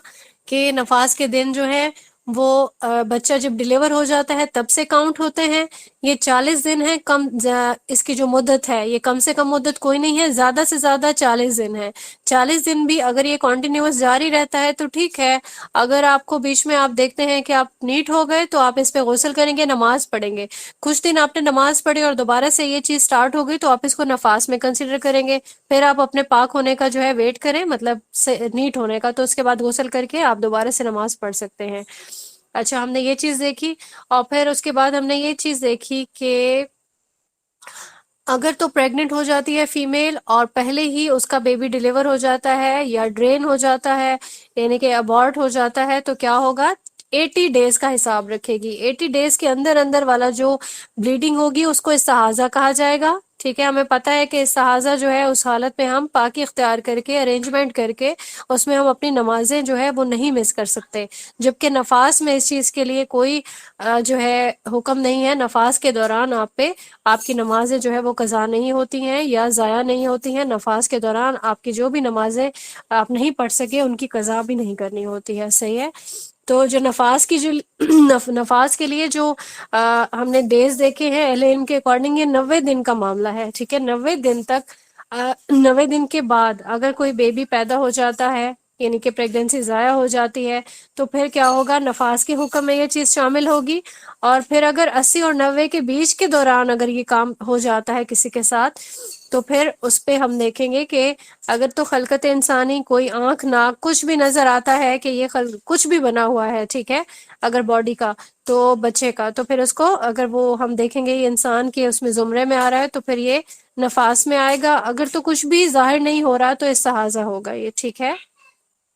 کہ نفاس کے دن جو ہے وہ بچہ جب ڈیلیور ہو جاتا ہے تب سے کاؤنٹ ہوتے ہیں۔ یہ 40 دن ہے، اس کی جو مدت ہے یہ کم سے کم مدت کوئی نہیں ہے، زیادہ سے زیادہ 40 دن ہے۔ 40 دن بھی اگر یہ کنٹینیوس جاری رہتا ہے تو ٹھیک ہے۔ اگر آپ کو بیچ میں آپ دیکھتے ہیں کہ آپ نیٹ ہو گئے تو آپ اس پہ غسل کریں گے، نماز پڑھیں گے۔ کچھ دن آپ نے نماز پڑھی اور دوبارہ سے یہ چیز سٹارٹ ہو گئی تو آپ اس کو نفاس میں کنسیڈر کریں گے۔ پھر آپ اپنے پاک ہونے کا جو ہے ویٹ کریں، مطلب نیٹ ہونے کا، تو اس کے بعد غسل کر کے آپ دوبارہ سے نماز پڑھ سکتے ہیں۔ اچھا، ہم نے یہ چیز دیکھی اور پھر اس کے بعد ہم نے یہ چیز دیکھی کہ اگر تو پریگننٹ ہو جاتی ہے فیمیل اور پہلے ہی اس کا بیبی ڈیلیور ہو جاتا ہے یا ڈرین ہو جاتا ہے، یعنی کہ ابارٹ ہو جاتا ہے، تو کیا ہوگا؟ 80 ڈیز کا حساب رکھے گی۔ 80 ڈیز کے اندر اندر والا جو بلیڈنگ ہوگی اس کو استحاضہ کہا جائے گا، ٹھیک ہے۔ ہمیں پتہ ہے کہ استحاضہ جو ہے اس حالت میں ہم پاکی اختیار کر کے ارینجمنٹ کر کے اس میں ہم اپنی نمازیں جو ہے وہ نہیں مس کر سکتے، جبکہ نفاس میں اس چیز کے لیے کوئی جو ہے حکم نہیں ہے۔ نفاس کے دوران آپ پہ آپ کی نمازیں جو ہے وہ قضا نہیں ہوتی ہیں یا ضائع نہیں ہوتی ہیں۔ نفاس کے دوران آپ کی جو بھی نمازیں آپ نہیں پڑھ سکے ان کی قضا بھی نہیں کرنی ہوتی ہے، صحیح ہے۔ تو جو نفاس کی جو نفاس کے لیے جو ہم نے ڈیز دیکھے ہیں اہل علم کے اکارڈنگ، یہ 90 دن کا معاملہ ہے، ٹھیک ہے۔ 90 دن تک 90 دن کے بعد اگر کوئی بیبی پیدا ہو جاتا ہے، یعنی کہ پریگننسی ضائع ہو جاتی ہے، تو پھر کیا ہوگا؟ نفاس کے حکم میں یہ چیز شامل ہوگی۔ اور پھر اگر 80 اور 90 کے بیچ کے دوران اگر یہ کام ہو جاتا ہے کسی کے ساتھ تو پھر اس پہ ہم دیکھیں گے کہ اگر تو خلقت انسانی کوئی آنکھ ناک کچھ بھی نظر آتا ہے کہ یہ کچھ بھی بنا ہوا ہے، ٹھیک ہے، اگر باڈی کا تو بچے کا، تو پھر اس کو اگر وہ ہم دیکھیں گے یہ انسان کے اس میں زمرے میں آ رہا ہے تو پھر یہ نفاس میں آئے گا، اگر تو کچھ بھی ظاہر نہیں ہو رہا تو استحاضہ ہوگا یہ، ٹھیک ہے،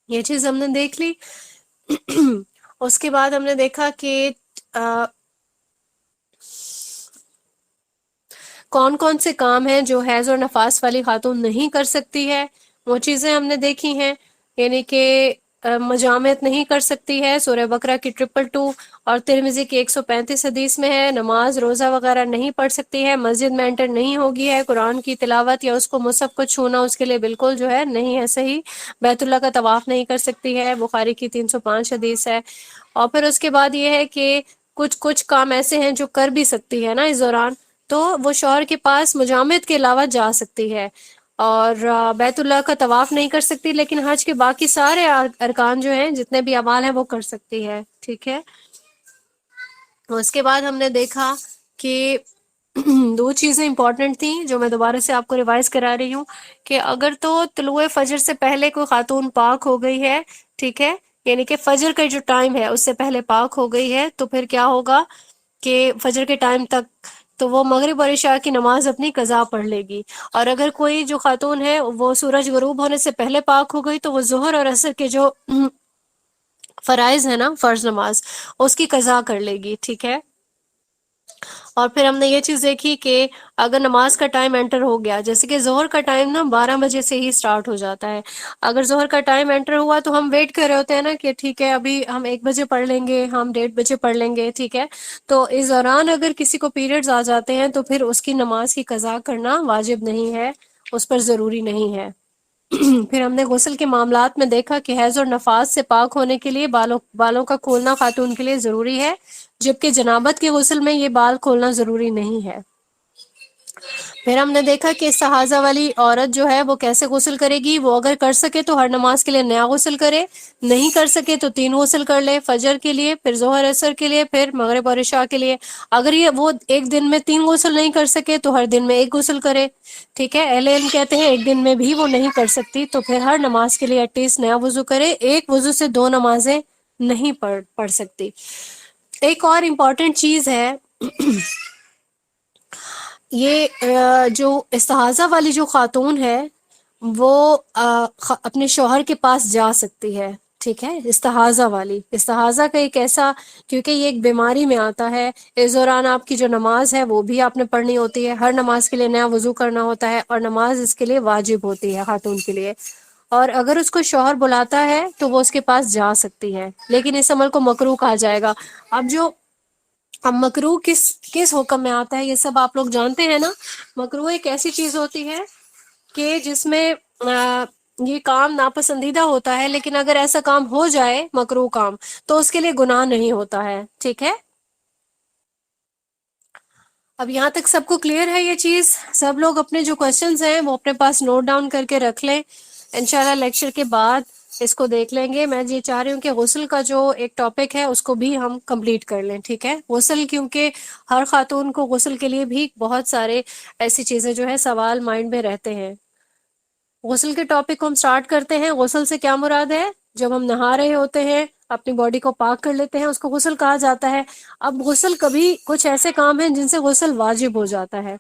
یہ چیز ہم نے دیکھ لی۔ اس کے بعد ہم نے دیکھا کہ کون کون سے کام ہیں جو حیض اور نفاس والی خاتون نہیں کر سکتی ہے، وہ چیزیں ہم نے دیکھی ہیں، یعنی کہ مجامعت نہیں کر سکتی ہے، سورہ بقرہ کی 222 اور ترمذی کی 135 حدیث میں ہے، نماز روزہ وغیرہ نہیں پڑھ سکتی ہے، مسجد میں انٹر نہیں ہوگی ہے، قرآن کی تلاوت یا اس کو مصحف کو چھونا اس کے لیے بالکل جو ہے نہیں ہے صحیح، بیت اللہ کا طواف نہیں کر سکتی ہے، بخاری کی 305 حدیث ہے۔ اور پھر اس کے بعد یہ ہے کہ کچھ کام ایسے ہیں جو کر بھی سکتی ہے نا اس دوران، تو وہ شوہر کے پاس مجامعت کے علاوہ جا سکتی ہے، اور بیت اللہ کا طواف نہیں کر سکتی، لیکن حج کے باقی سارے ارکان جو ہیں جتنے بھی اعمال ہیں وہ کر سکتی ہے، ٹھیک ہے۔ اس کے بعد ہم نے دیکھا کہ دو چیزیں امپورٹنٹ تھیں جو میں دوبارہ سے آپ کو ریوائز کرا رہی ہوں، کہ اگر تو طلوع فجر سے پہلے کوئی خاتون پاک ہو گئی ہے، ٹھیک ہے، یعنی کہ فجر کا جو ٹائم ہے اس سے پہلے پاک ہو گئی ہے، تو پھر کیا ہوگا کہ فجر کے ٹائم تک تو وہ مغرب اور عشاء کی نماز اپنی قضا پڑھ لے گی، اور اگر کوئی جو خاتون ہے وہ سورج غروب ہونے سے پہلے پاک ہو گئی تو وہ ظہر اور عصر کے جو فرائض ہے نا، فرض نماز، اس کی قضا کر لے گی، ٹھیک ہے۔ اور پھر ہم نے یہ چیز دیکھی کہ اگر نماز کا ٹائم انٹر ہو گیا، جیسے کہ ظہر کا ٹائم نا 12 بجے سے ہی سٹارٹ ہو جاتا ہے، اگر ظہر کا ٹائم انٹر ہوا تو ہم ویٹ کر رہے ہوتے ہیں نا کہ ٹھیک ہے ابھی ہم 1 بجے پڑھ لیں گے، ہم 1:30 بجے پڑھ لیں گے، ٹھیک ہے، تو اس دوران اگر کسی کو پیریڈز آ جاتے ہیں تو پھر اس کی نماز کی قضا کرنا واجب نہیں ہے، اس پر ضروری نہیں ہے۔ پھر ہم نے غسل کے معاملات میں دیکھا کہ حیض اور نفاس سے پاک ہونے کے لیے بالوں کا کھولنا خاتون کے لیے ضروری ہے، جبکہ جنابت کے غسل میں یہ بال کھولنا ضروری نہیں ہے۔ پھر ہم نے دیکھا کہ استحاضہ والی عورت جو ہے وہ کیسے غسل کرے گی، وہ اگر کر سکے تو ہر نماز کے لیے نیا غسل کرے، نہیں کر سکے تو 3 غسل کر لے، فجر کے لیے، پھر ظہر عصر کے لیے، پھر مغرب اور عشاء کے لیے۔ اگر یہ وہ ایک دن میں 3 غسل نہیں کر سکے تو ہر دن میں 1 غسل کرے، ٹھیک ہے۔ اہل علم کہتے ہیں ایک دن میں بھی وہ نہیں کر سکتی تو پھر ہر نماز کے لیے ایٹ لیسٹ نیا وضو کرے، ایک وضو سے 2 نمازیں نہیں پڑھ سکتی۔ ایک اور امپورٹنٹ چیز ہے، یہ جو استحاضہ والی جو خاتون ہے وہ اپنے شوہر کے پاس جا سکتی ہے، ٹھیک ہے، استحاضہ والی، استحاضہ کا ایک ایسا، کیونکہ یہ ایک بیماری میں آتا ہے، اس دوران آپ کی جو نماز ہے وہ بھی آپ نے پڑھنی ہوتی ہے، ہر نماز کے لیے نیا وضو کرنا ہوتا ہے، اور نماز اس کے لیے واجب ہوتی ہے خاتون کے لیے، اور اگر اس کو شوہر بلاتا ہے تو وہ اس کے پاس جا سکتی ہے، لیکن اس عمل کو مکروہ کہا جائے گا۔ اب مکروہ کس حکم میں آتا ہے یہ سب آپ لوگ جانتے ہیں نا۔ مکروہ ایک ایسی چیز ہوتی ہے کہ جس میں یہ کام ناپسندیدہ ہوتا ہے، لیکن اگر ایسا کام ہو جائے مکروہ کام تو اس کے لیے گناہ نہیں ہوتا ہے، ٹھیک ہے۔ اب یہاں تک سب کو کلیئر ہے یہ چیز؟ سب لوگ اپنے جو کوشچنز ہیں وہ اپنے پاس نوٹ ڈاؤن کر کے رکھ لیں، انشاءاللہ لیکچر کے بعد اس کو دیکھ لیں گے۔ میں یہ چاہ رہی ہوں کہ غسل کا جو ایک ٹاپک ہے اس کو بھی ہم کمپلیٹ کر لیں، ٹھیک ہے۔ غسل، کیونکہ ہر خاتون کو غسل کے لیے بھی بہت سارے ایسی چیزیں جو ہے سوال مائنڈ میں رہتے ہیں۔ غسل کے ٹاپک کو ہم سٹارٹ کرتے ہیں۔ غسل سے کیا مراد ہے؟ جب ہم نہا رہے ہوتے ہیں، اپنی باڈی کو پاک کر لیتے ہیں، اس کو غسل کہا جاتا ہے۔ اب غسل کبھی کچھ ایسے کام ہیں جن سے غسل واجب ہو جاتا ہے۔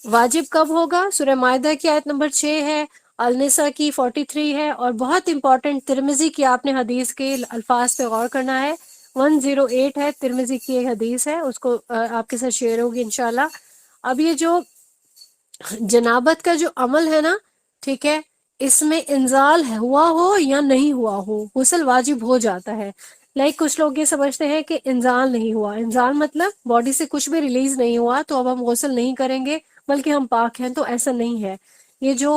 واجب کب ہوگا؟ سورہ مائدہ کی آیت نمبر 6 ہے، النساء کی 43 ہے، اور بہت امپورٹنٹ ترمذی کی آپ نے حدیث کے الفاظ پہ غور کرنا ہے، 108 ہے، ترمذی کی ایک حدیث ہے، اس کو آپ کے ساتھ شیئر ہوگی انشاءاللہ۔ اب یہ جو جنابت کا جو عمل ہے نا، ٹھیک ہے، اس میں انزال ہوا ہو یا نہیں ہوا ہو، غسل واجب ہو جاتا ہے۔ کچھ لوگ یہ سمجھتے ہیں کہ انزال نہیں ہوا، انزال مطلب باڈی سے کچھ بھی ریلیز نہیں ہوا تو اب ہم غسل نہیں کریں گے بلکہ ہم پاک ہیں، تو ایسا نہیں ہے۔ یہ جو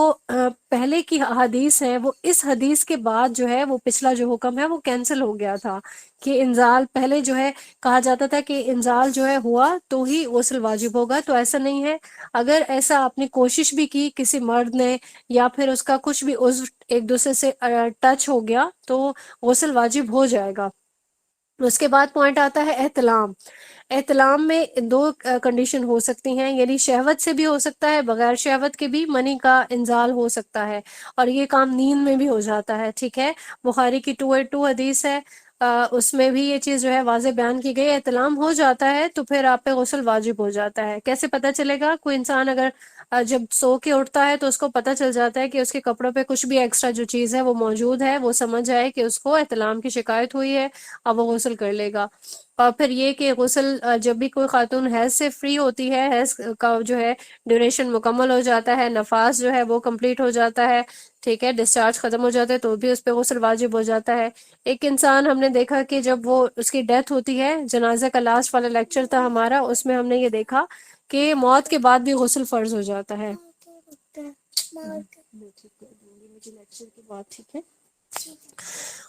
پہلے کی حدیث ہے وہ اس حدیث کے بعد جو ہے وہ پچھلا جو حکم ہے وہ کینسل ہو گیا تھا، کہ انزال پہلے جو ہے کہا جاتا تھا کہ انزال جو ہے ہوا تو ہی غسل واجب ہوگا، تو ایسا نہیں ہے۔ اگر ایسا آپ نے کوشش بھی کی کسی مرد نے، یا پھر اس کا کچھ بھی عضو ایک دوسرے سے ٹچ ہو گیا تو غسل واجب ہو جائے گا۔ اس کے بعد پوائنٹ آتا ہے احتلام. احتلام میں دو کنڈیشن ہو سکتی ہیں، یعنی شہوت سے بھی ہو سکتا ہے، بغیر شہوت کے بھی منی کا انزال ہو سکتا ہے، اور یہ کام نیند میں بھی ہو جاتا ہے. ٹھیک ہے، بخاری کی 282 حدیث ہے، اس میں بھی یہ چیز جو ہے واضح بیان کی گئی. احتلام ہو جاتا ہے تو پھر آپ پہ غسل واجب ہو جاتا ہے. کیسے پتہ چلے گا؟ کوئی انسان اگر جب سو کے اٹھتا ہے تو اس کو پتہ چل جاتا ہے کہ اس کے کپڑوں پہ کچھ بھی ایکسٹرا جو چیز ہے وہ موجود ہے، وہ سمجھ جائے کہ اس کو احتلام کی شکایت ہوئی ہے، اب وہ غسل کر لے گا. اور پھر یہ کہ غسل جب بھی کوئی خاتون حیض سے فری ہوتی ہے، حیض کا جو ہے ڈیوریشن مکمل ہو جاتا ہے، نفاس جو ہے وہ کمپلیٹ ہو جاتا ہے، ٹھیک ہے، ڈسچارج ختم ہو جاتا ہے، تو بھی اس پہ غسل واجب ہو جاتا ہے. ایک انسان ہم نے دیکھا کہ جب وہ اس کی ڈیتھ ہوتی ہے، جنازہ کا لاسٹ والا لیکچر تھا ہمارا، اس میں ہم نے یہ دیکھا کہ موت کے بعد بھی غسل فرض ہو جاتا ہے. ٹھیک ہے،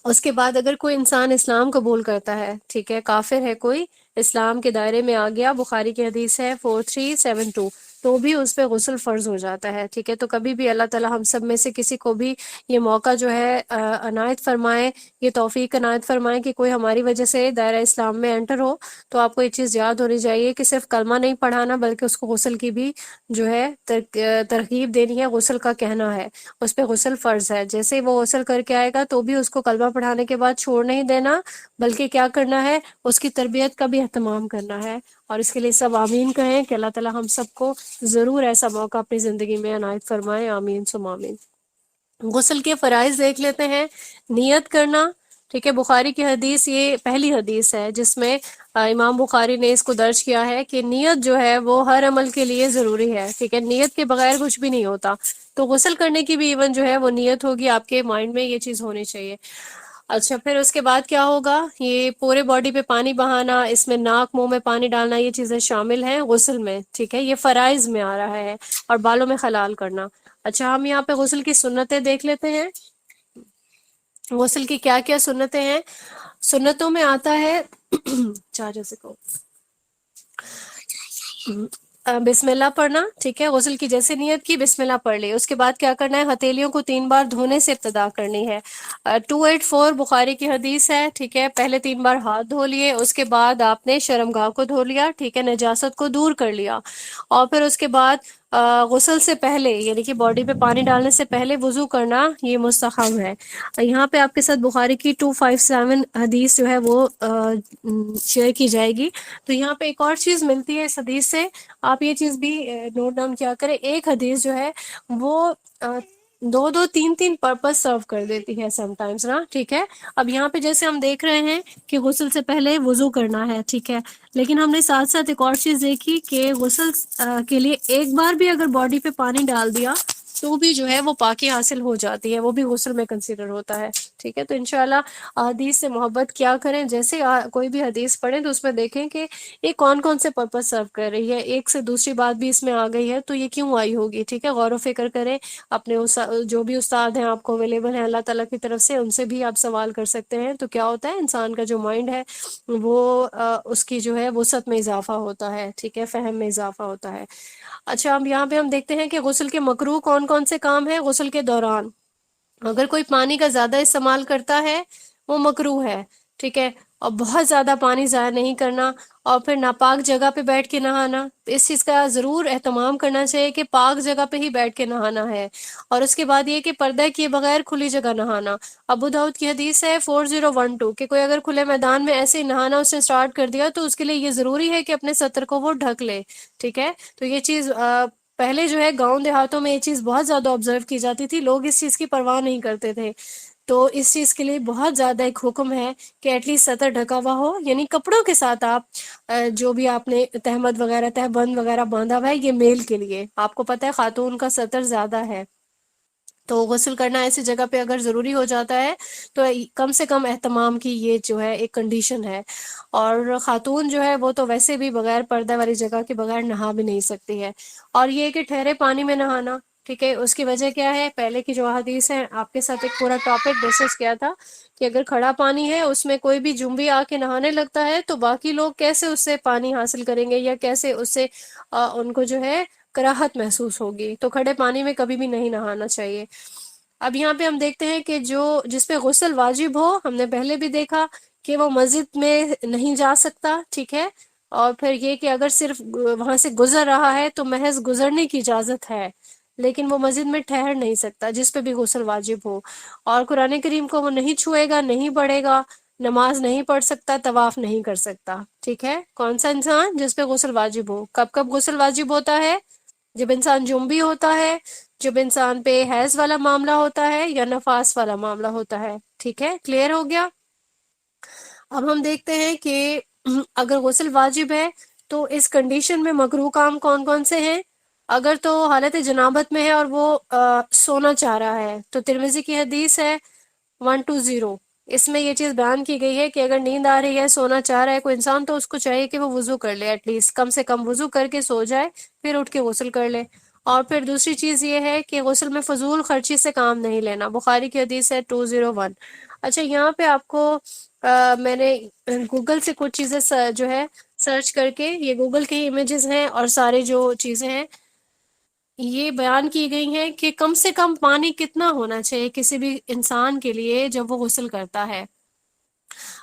اس کے بعد اگر کوئی انسان اسلام قبول کرتا ہے، ٹھیک ہے، کافر ہے کوئی، اسلام کے دائرے میں آ گیا، بخاری کی حدیث ہے 4372، تو بھی اس پہ غسل فرض ہو جاتا ہے. ٹھیک ہے، تو کبھی بھی اللہ تعالی ہم سب میں سے کسی کو بھی یہ موقع جو ہے عنایت فرمائے، یہ توفیق عنایت فرمائے کہ کوئی ہماری وجہ سے دائرہ اسلام میں انٹر ہو. تو آپ کو یہ چیز یاد ہونی چاہیے کہ صرف کلمہ نہیں پڑھانا، بلکہ اس کو غسل کی بھی جو ہے ترغیب دینی ہے، غسل کا کہنا ہے، اس پہ غسل فرض ہے. جیسے ہی وہ غسل کر کے آئے گا تو بھی اس کو کلمہ پڑھانے کے بعد چھوڑ نہیں دینا، بلکہ کیا کرنا ہے، اس کی تربیت کا بھی اہتمام کرنا ہے. اور اس کے لیے سب آمین کہیں کہ اللہ تعالی ہم سب کو ضرور ایسا موقع اپنی زندگی میں عنایت فرمائے. آمین ثم آمین. غسل کے فرائض دیکھ لیتے ہیں. نیت کرنا، ٹھیک ہے، بخاری کی حدیث یہ پہلی حدیث ہے جس میں امام بخاری نے اس کو درج کیا ہے کہ نیت جو ہے وہ ہر عمل کے لیے ضروری ہے. ٹھیک ہے، نیت کے بغیر کچھ بھی نہیں ہوتا. تو غسل کرنے کی بھی ایون جو ہے وہ نیت ہوگی، آپ کے مائنڈ میں یہ چیز ہونی چاہیے. اچھا، پھر اس کے بعد کیا ہوگا؟ یہ پورے باڈی پہ پانی بہانا، اس میں ناک منہ میں پانی ڈالنا، یہ چیزیں شامل ہیں غسل میں. ٹھیک ہے، یہ فرائض میں آ رہا ہے. اور بالوں میں خلال کرنا. اچھا، ہم یہاں پہ غسل کی سنتیں دیکھ لیتے ہیں. غسل کی کیا کیا سنتیں ہیں؟ سنتوں میں آتا ہے چارجر سے کو بسم اللہ پڑھنا. ٹھیک ہے، غسل کی جیسے نیت کی، بسم اللہ پڑھ لی. اس کے بعد کیا کرنا ہے؟ ہتھیلیوں کو 3 بار دھونے سے ابتدا کرنی ہے. 284 بخاری کی حدیث ہے. ٹھیک ہے، پہلے 3 بار ہاتھ دھو لیے، اس کے بعد آپ نے شرمگاہ کو دھو لیا، ٹھیک ہے، نجاست کو دور کر لیا. اور پھر اس کے بعد غسل سے پہلے، یعنی کہ باڈی پہ پانی ڈالنے سے پہلے وضو کرنا یہ مستحب ہے. یہاں پہ آپ کے ساتھ بخاری کی 257 حدیث جو ہے وہ شیئر کی جائے گی. تو یہاں پہ ایک اور چیز ملتی ہے اس حدیث سے، آپ یہ چیز بھی نوٹ ڈاؤن کیا کریں. ایک حدیث جو ہے وہ دو دو تین تین پرپز سرو کر دیتی ہے سم ٹائمز نا. ٹھیک ہے، اب یہاں پہ جیسے ہم دیکھ رہے ہیں کہ غسل سے پہلے وضو کرنا ہے، ٹھیک ہے، لیکن ہم نے ساتھ ساتھ ایک اور چیز دیکھی کہ غسل کے لیے ایک بار بھی اگر باڈی پہ پانی ڈال دیا تو بھی جو ہے وہ پاکی حاصل ہو جاتی ہے، وہ بھی غسل میں کنسیڈر ہوتا ہے. ٹھیک ہے، تو انشاءاللہ حدیث سے محبت کیا کریں. جیسے کوئی بھی حدیث پڑھیں تو اس میں دیکھیں کہ یہ کون کون سے پرپز سرو کر رہی ہے، ایک سے دوسری بات بھی اس میں آ گئی ہے تو یہ کیوں آئی ہوگی. ٹھیک ہے، غور و فکر کریں. اپنے جو بھی استاد ہیں آپ کو اویلیبل ہیں اللہ تعالیٰ کی طرف سے، ان سے بھی آپ سوال کر سکتے ہیں. تو کیا ہوتا ہے، انسان کا جو مائنڈ ہے وہ اس کی جو ہے وسعت میں اضافہ ہوتا ہے. ٹھیک ہے، فہم میں اضافہ ہوتا ہے. اچھا، اب یہاں پہ ہم دیکھتے ہیں کہ غسل کے مکروہ کون کون سے کام ہیں. غسل کے دوران اگر کوئی پانی کا زیادہ استعمال کرتا ہے وہ مکروہ ہے. ٹھیک ہے، اور بہت زیادہ پانی ضائع نہیں کرنا. اور پھر ناپاک جگہ پہ بیٹھ کے نہانا، اس چیز کا ضرور اہتمام کرنا چاہیے کہ پاک جگہ پہ ہی بیٹھ کے نہانا ہے. اور اس کے بعد یہ کہ پردہ کیے بغیر کھلی جگہ نہانا. ابو داؤد کی حدیث ہے 4012 کہ کوئی اگر کھلے میدان میں ایسے ہی نہانا اس نے اسٹارٹ کر دیا تو اس کے لیے یہ ضروری ہے کہ اپنے سطر کو وہ ڈھک لے. ٹھیک ہے، تو یہ چیز پہلے جو ہے گاؤں دیہاتوں میں یہ چیز بہت زیادہ آبزرو کی جاتی تھی، لوگ اس چیز کی پرواہ نہیں کرتے تھے. تو اس چیز کے لیے بہت زیادہ ایک حکم ہے کہ ایٹ لیسٹ سطر ڈھکا ہوا ہو، یعنی کپڑوں کے ساتھ آپ جو بھی آپ نے تہمد وغیرہ تہبند وغیرہ باندھا ہوا ہے یہ میل کے لیے. آپ کو پتہ ہے خاتون کا سطر زیادہ ہے، تو غسل کرنا ایسی جگہ پہ اگر ضروری ہو جاتا ہے تو کم سے کم اہتمام کی یہ جو ہے ایک کنڈیشن ہے. اور خاتون جو ہے وہ تو ویسے بھی بغیر پردہ والی جگہ کے بغیر نہا بھی نہیں سکتی ہے. اور یہ کہ ٹھہرے پانی میں نہانا، ٹھیک ہے، اس کی وجہ کیا ہے؟ پہلے کی جو احادیث ہیں، آپ کے ساتھ ایک پورا ٹاپک ڈسکس کیا تھا کہ اگر کھڑا پانی ہے اس میں کوئی بھی جنبی آ کے نہانے لگتا ہے تو باقی لوگ کیسے اس سے پانی حاصل کریں گے، یا کیسے اس سے ان کو جو ہے کراہت محسوس ہوگی. تو کھڑے پانی میں کبھی بھی نہیں نہانا چاہیے. اب یہاں پہ ہم دیکھتے ہیں کہ جس پہ غسل واجب ہو، ہم نے پہلے بھی دیکھا کہ وہ مسجد میں نہیں جا سکتا، ٹھیک ہے، اور پھر یہ کہ اگر صرف وہاں سے گزر رہا ہے تو محض گزرنے کی اجازت ہے، لیکن وہ مسجد میں ٹھہر نہیں سکتا جس پہ بھی غسل واجب ہو، اور قرآن کریم کو وہ نہیں چھوئے گا، نہیں پڑھے گا، نماز نہیں پڑھ سکتا، طواف نہیں کر سکتا، ٹھیک ہے۔ کون سا انسان؟ جس پہ غسل واجب ہو۔ کب کب غسل واجب ہوتا ہے؟ جب انسان جنبی ہوتا ہے، جب انسان پہ حیض والا معاملہ ہوتا ہے یا نفاس والا معاملہ ہوتا ہے، ٹھیک ہے، کلیئر ہو گیا؟ اب ہم دیکھتے ہیں کہ اگر غسل واجب ہے تو اس کنڈیشن میں مکروہ کام کون کون سے ہیں؟ اگر تو حالت جنابت میں ہے اور وہ سونا چاہ رہا ہے تو ترمذی کی حدیث ہے 120، اس میں یہ چیز بیان کی گئی ہے کہ اگر نیند آ رہی ہے، سونا چاہ رہا ہے کوئی انسان، تو اس کو چاہیے کہ وہ وضو کر لے، ایٹ لیسٹ کم سے کم وضو کر کے سو جائے، پھر اٹھ کے غسل کر لے۔ اور پھر دوسری چیز یہ ہے کہ غسل میں فضول خرچی سے کام نہیں لینا، بخاری کی حدیث ہے 201۔ اچھا، یہاں پہ آپ کو میں نے گوگل سے کچھ چیزیں جو ہے سرچ کر کے، یہ گوگل کے امیجز ہیں اور سارے جو چیزیں ہیں یہ بیان کی گئی ہیں کہ کم سے کم پانی کتنا ہونا چاہیے کسی بھی انسان کے لیے جب وہ غسل کرتا ہے۔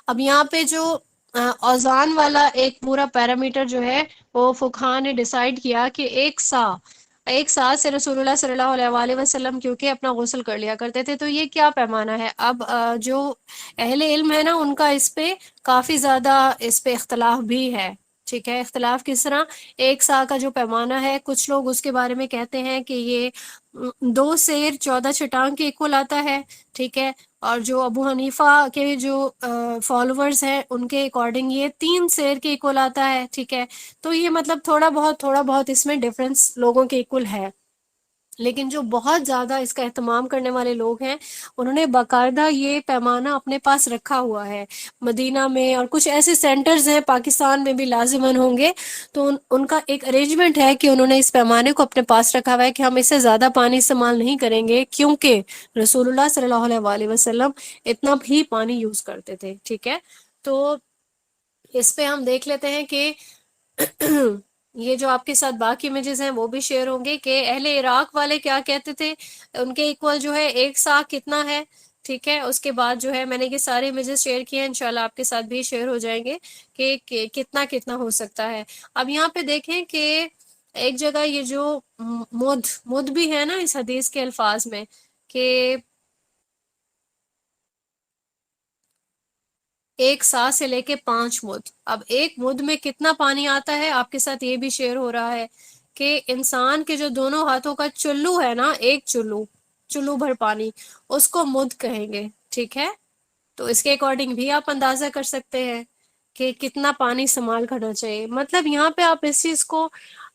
اب یہاں پہ جو اوزان والا ایک پورا پیرامیٹر جو ہے وہ فقہا نے ڈیسائیڈ کیا کہ ایک سا سے رسول اللہ صلی اللہ علیہ وآلہ وسلم کیونکہ اپنا غسل کر لیا کرتے تھے، تو یہ کیا پیمانہ ہے؟ اب جو اہل علم ہے نا ان کا اس پہ کافی زیادہ اس پہ اختلاف بھی ہے، ٹھیک ہے۔ اختلاف کس طرح؟ ایک سا کا جو پیمانہ ہے، کچھ لوگ اس کے بارے میں کہتے ہیں کہ یہ 2 سیر 14 چٹان کے اکول آتا ہے، ٹھیک ہے، اور جو ابو حنیفہ کے جو فالوورز ہیں ان کے اکارڈنگ یہ 3 سیر کے اکول آتا ہے، ٹھیک ہے۔ تو یہ مطلب تھوڑا بہت اس میں ڈفرنس لوگوں کے اکول ہے، لیکن جو بہت زیادہ اس کا اہتمام کرنے والے لوگ ہیں انہوں نے باقاعدہ یہ پیمانہ اپنے پاس رکھا ہوا ہے، مدینہ میں اور کچھ ایسے سینٹرز ہیں پاکستان میں بھی لازماً ہوں گے، تو ان کا ایک ارینجمنٹ ہے کہ انہوں نے اس پیمانے کو اپنے پاس رکھا ہوا ہے کہ ہم اس سے زیادہ پانی استعمال نہیں کریں گے، کیونکہ رسول اللہ صلی اللہ علیہ وآلہ وسلم اتنا بھی پانی یوز کرتے تھے، ٹھیک ہے۔ تو اس پہ ہم دیکھ لیتے ہیں کہ یہ جو آپ کے ساتھ باقی امیجز ہیں وہ بھی شیئر ہوں گے کہ اہل عراق والے کیا کہتے تھے، ان کے ایکول جو ہے ایک سا کتنا ہے، ٹھیک ہے۔ اس کے بعد جو ہے میں نے یہ سارے امیجز شیئر کیے ہیں، انشاءاللہ آپ کے ساتھ بھی شیئر ہو جائیں گے کہ کتنا ہو سکتا ہے۔ اب یہاں پہ دیکھیں کہ ایک جگہ یہ جو مد بھی ہے نا اس حدیث کے الفاظ میں کہ 1 سا سے لے کے 5 مد، اب ایک مد میں کتنا پانی آتا ہے آپ کے ساتھ یہ بھی شیئر ہو رہا ہے کہ انسان کے جو دونوں ہاتھوں کا چلو ہے نا، ایک چلو بھر پانی، اس کو مد کہیں گے، ٹھیک ہے۔ تو اس کے اکارڈنگ بھی آپ اندازہ کر سکتے ہیں کہ کتنا پانی استعمال کرنا چاہیے۔ مطلب یہاں پہ آپ اس چیز کو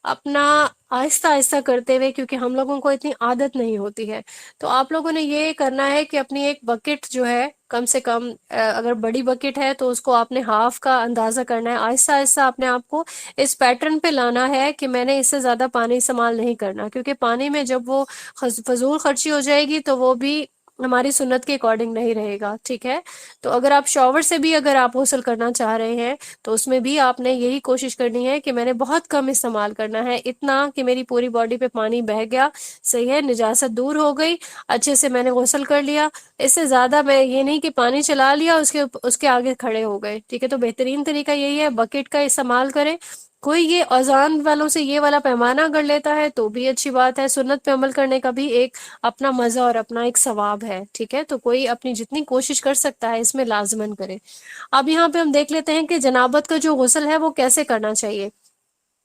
اپنا آہستہ آہستہ کرتے ہوئے، کیونکہ ہم لوگوں کو اتنی عادت نہیں ہوتی ہے، تو آپ لوگوں نے یہ کرنا ہے کہ اپنی ایک بکٹ جو ہے کم سے کم، اگر بڑی بکٹ ہے تو اس کو آپ نے ہاف کا اندازہ کرنا ہے، آہستہ آہستہ اپنے آپ کو اس پیٹرن پہ لانا ہے کہ میں نے اس سے زیادہ پانی استعمال نہیں کرنا، کیونکہ پانی میں جب وہ فضول خرچی ہو جائے گی تو وہ بھی ہماری سنت کے اکارڈنگ نہیں رہے گا، ٹھیک ہے۔ تو اگر آپ شاور سے بھی اگر آپ غسل کرنا چاہ رہے ہیں تو اس میں بھی آپ نے یہی کوشش کرنی ہے کہ میں نے بہت کم استعمال کرنا ہے، اتنا کہ میری پوری باڈی پہ پانی بہہ گیا، صحیح ہے، نجاست دور ہو گئی، اچھے سے میں نے غسل کر لیا، اس سے زیادہ میں یہ نہیں کہ پانی چلا لیا اس کے آگے کھڑے ہو گئے، ٹھیک ہے۔ تو بہترین طریقہ یہی ہے بکٹ کا استعمال کریں۔ کوئی یہ اذان والوں سے یہ والا پیمانہ اگر لیتا ہے تو بھی اچھی بات ہے، سنت پہ عمل کرنے کا بھی ایک اپنا مزہ اور اپنا ایک ثواب ہے، ٹھیک ہے۔ تو کوئی اپنی جتنی کوشش کر سکتا ہے اس میں لازمن کرے۔ اب یہاں پہ ہم دیکھ لیتے ہیں کہ جنابت کا جو غسل ہے وہ کیسے کرنا چاہیے۔